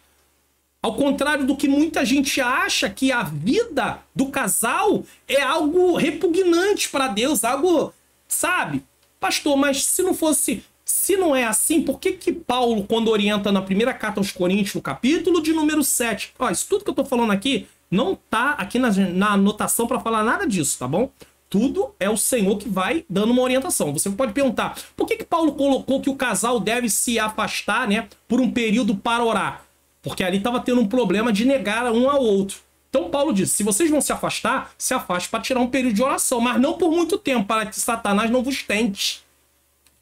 Ao contrário do que muita gente acha, que a vida do casal é algo repugnante para Deus, algo, sabe? Pastor, mas se não é assim, por que Paulo, quando orienta na primeira carta aos Coríntios, no capítulo de número 7, ó, isso tudo que eu tô falando aqui, não tá aqui na anotação para falar nada disso, tá bom? Tudo é o Senhor que vai dando uma orientação. Você pode perguntar, por que Paulo colocou que o casal deve se afastar, né, por um período para orar? Porque ali estava tendo um problema de negar um ao outro. Então Paulo disse, se vocês vão se afastar, se afaste para tirar um período de oração, mas não por muito tempo, para que Satanás não vos tente.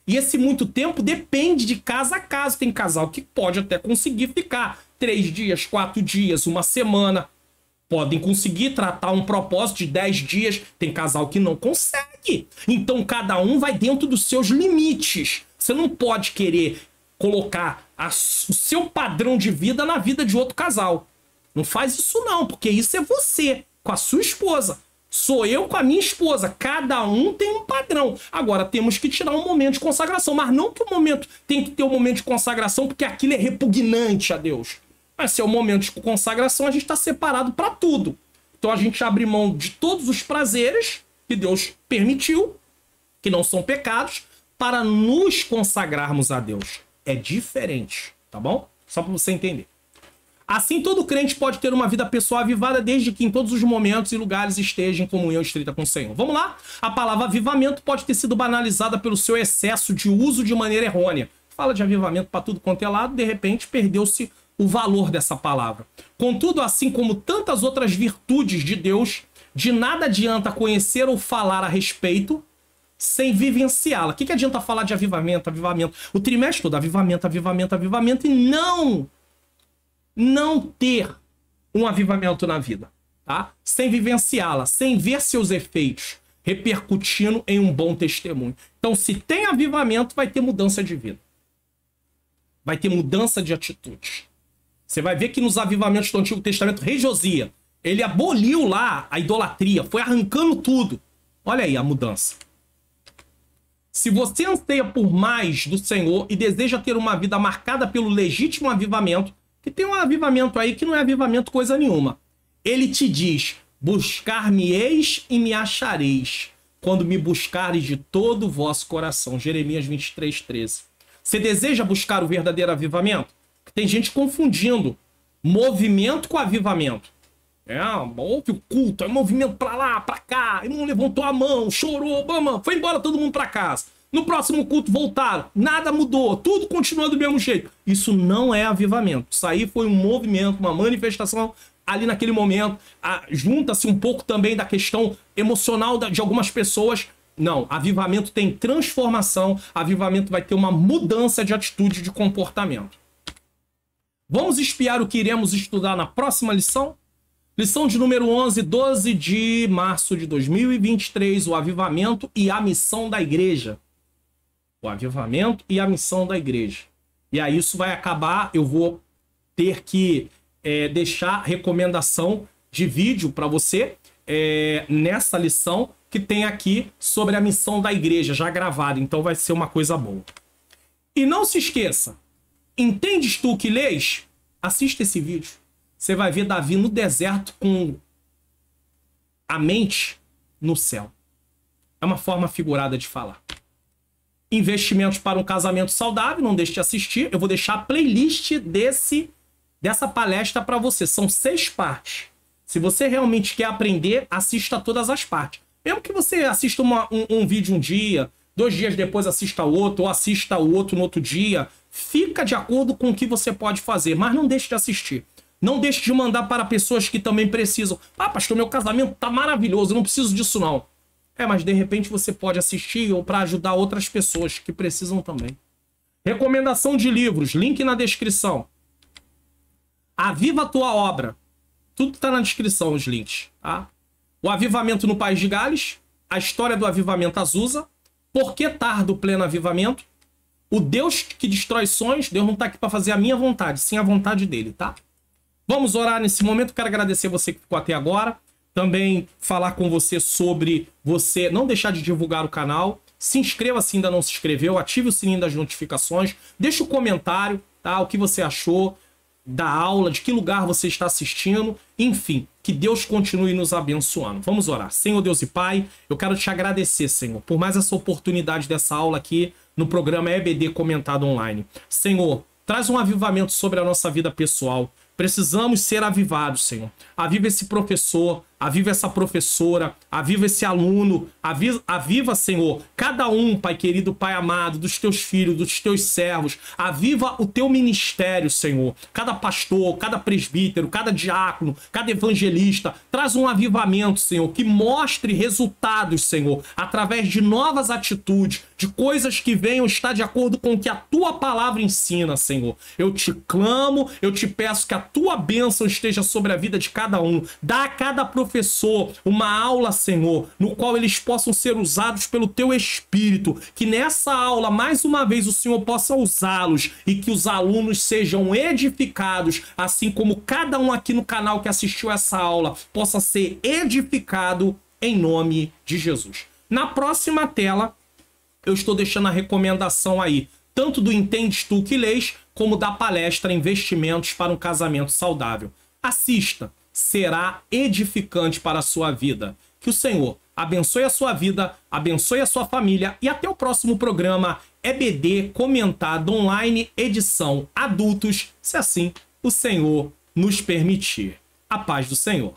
E esse muito tempo depende de casa a casa. Tem casal que pode até conseguir ficar 3 dias, 4 dias, uma semana. Podem conseguir tratar um propósito de 10 dias. Tem casal que não consegue. Então, cada um vai dentro dos seus limites. Você não pode querer colocar o seu padrão de vida na vida de outro casal. Não faz isso não, porque isso é você, com a sua esposa. Sou eu com a minha esposa. Cada um tem um padrão. Agora, temos que tirar um momento de consagração. Mas não que o momento tem que ter um momento de consagração, porque aquilo é repugnante a Deus. Mas se é o momento de consagração, a gente está separado para tudo. Então a gente abre mão de todos os prazeres que Deus permitiu, que não são pecados, para nos consagrarmos a Deus. É diferente, tá bom? Só para você entender. Assim, todo crente pode ter uma vida pessoal avivada desde que em todos os momentos e lugares esteja em comunhão estreita com o Senhor. Vamos lá? A palavra avivamento pode ter sido banalizada pelo seu excesso de uso de maneira errônea. Fala de avivamento para tudo quanto é lado, de repente perdeu-se o valor dessa palavra. Contudo, assim como tantas outras virtudes de Deus, de nada adianta conhecer ou falar a respeito sem vivenciá-la. O que adianta falar de avivamento, avivamento? O trimestre todo, avivamento, avivamento, avivamento, e não ter um avivamento na vida, tá? Sem vivenciá-la, sem ver seus efeitos, repercutindo em um bom testemunho. Então, se tem avivamento, vai ter mudança de vida. Vai ter mudança de atitude. Você vai ver que nos avivamentos do Antigo Testamento, rei Josias, ele aboliu lá a idolatria, foi arrancando tudo. Olha aí a mudança. Se você anseia por mais do Senhor e deseja ter uma vida marcada pelo legítimo avivamento, que tem um avivamento aí que não é avivamento coisa nenhuma. Ele te diz, buscar-me-eis e me achareis, quando me buscares de todo o vosso coração. Jeremias 23:13. Você deseja buscar o verdadeiro avivamento? Tem gente confundindo movimento com avivamento. Houve o culto, é movimento pra lá, pra cá, e não levantou a mão, chorou, foi embora todo mundo pra casa. No próximo culto voltaram, nada mudou, tudo continua do mesmo jeito. Isso não é avivamento. Isso aí foi um movimento, uma manifestação ali naquele momento. Junta-se um pouco também da questão emocional de algumas pessoas Não, avivamento tem transformação, avivamento vai ter uma mudança de atitude, de comportamento. Vamos espiar o que iremos estudar na próxima lição? Lição de número 11, 12 de março de 2023, o avivamento e a missão da igreja. O avivamento e a missão da igreja. E aí isso vai acabar, eu vou ter que deixar recomendação de vídeo para você nessa lição que tem aqui sobre a missão da igreja, já gravada, então vai ser uma coisa boa. E não se esqueça, entendes tu que lês? Assista esse vídeo. Você vai ver Davi no deserto com a mente no céu. É uma forma figurada de falar. Investimentos para um casamento saudável, não deixe de assistir. Eu vou deixar a playlist dessa palestra para você. São 6 partes. Se você realmente quer aprender, assista todas as partes. Mesmo que você assista um vídeo um dia, 2 dias depois assista outro, ou assista o outro no outro dia, fica de acordo com o que você pode fazer, mas não deixe de assistir. Não deixe de mandar para pessoas que também precisam. Ah, pastor, meu casamento tá maravilhoso, eu não preciso disso não. Mas de repente você pode assistir ou para ajudar outras pessoas que precisam também. Recomendação de livros, link na descrição. Aviva a tua obra. Tudo tá na descrição, os links, tá? O avivamento no País de Gales, a história do avivamento Azusa, por que tarda o pleno avivamento, o Deus que destrói sonhos, Deus não tá aqui para fazer a minha vontade, sim a vontade dele, tá? Vamos orar nesse momento, quero agradecer você que ficou até agora, também falar com você sobre você não deixar de divulgar o canal, se inscreva se ainda não se inscreveu, ative o sininho das notificações, deixa o comentário, tá? O que você achou da aula, de que lugar você está assistindo, enfim, que Deus continue nos abençoando. Vamos orar. Senhor Deus e Pai, eu quero te agradecer, Senhor, por mais essa oportunidade dessa aula aqui no programa EBD Comentado Online. Senhor, traz um avivamento sobre a nossa vida pessoal. Precisamos ser avivados, Senhor. Aviva esse professor, aviva essa professora, aviva esse aluno, aviva, Senhor, cada um, Pai querido, Pai amado, dos teus filhos, dos teus servos. Aviva o teu ministério, Senhor. Cada pastor, cada presbítero, cada diácono, cada evangelista. Traz um avivamento, Senhor, que mostre resultados, Senhor, através de novas atitudes, de coisas que venham estar de acordo com o que a tua palavra ensina, Senhor. Eu te clamo, eu te peço que a tua bênção esteja sobre a vida de cada um. Dá a cada professor uma aula, Senhor, no qual eles possam ser usados pelo teu Espírito. Que nessa aula, mais uma vez, o Senhor possa usá-los e que os alunos sejam edificados, assim como cada um aqui no canal que assistiu essa aula possa ser edificado em nome de Jesus. Na próxima tela, eu estou deixando a recomendação aí, tanto do Entendes Tu que Lês, como da palestra Investimentos para um Casamento Saudável. Assista, será edificante para a sua vida. Que o Senhor abençoe a sua vida, abençoe a sua família e até o próximo programa EBD Comentado Online, edição Adultos, se assim o Senhor nos permitir. A paz do Senhor.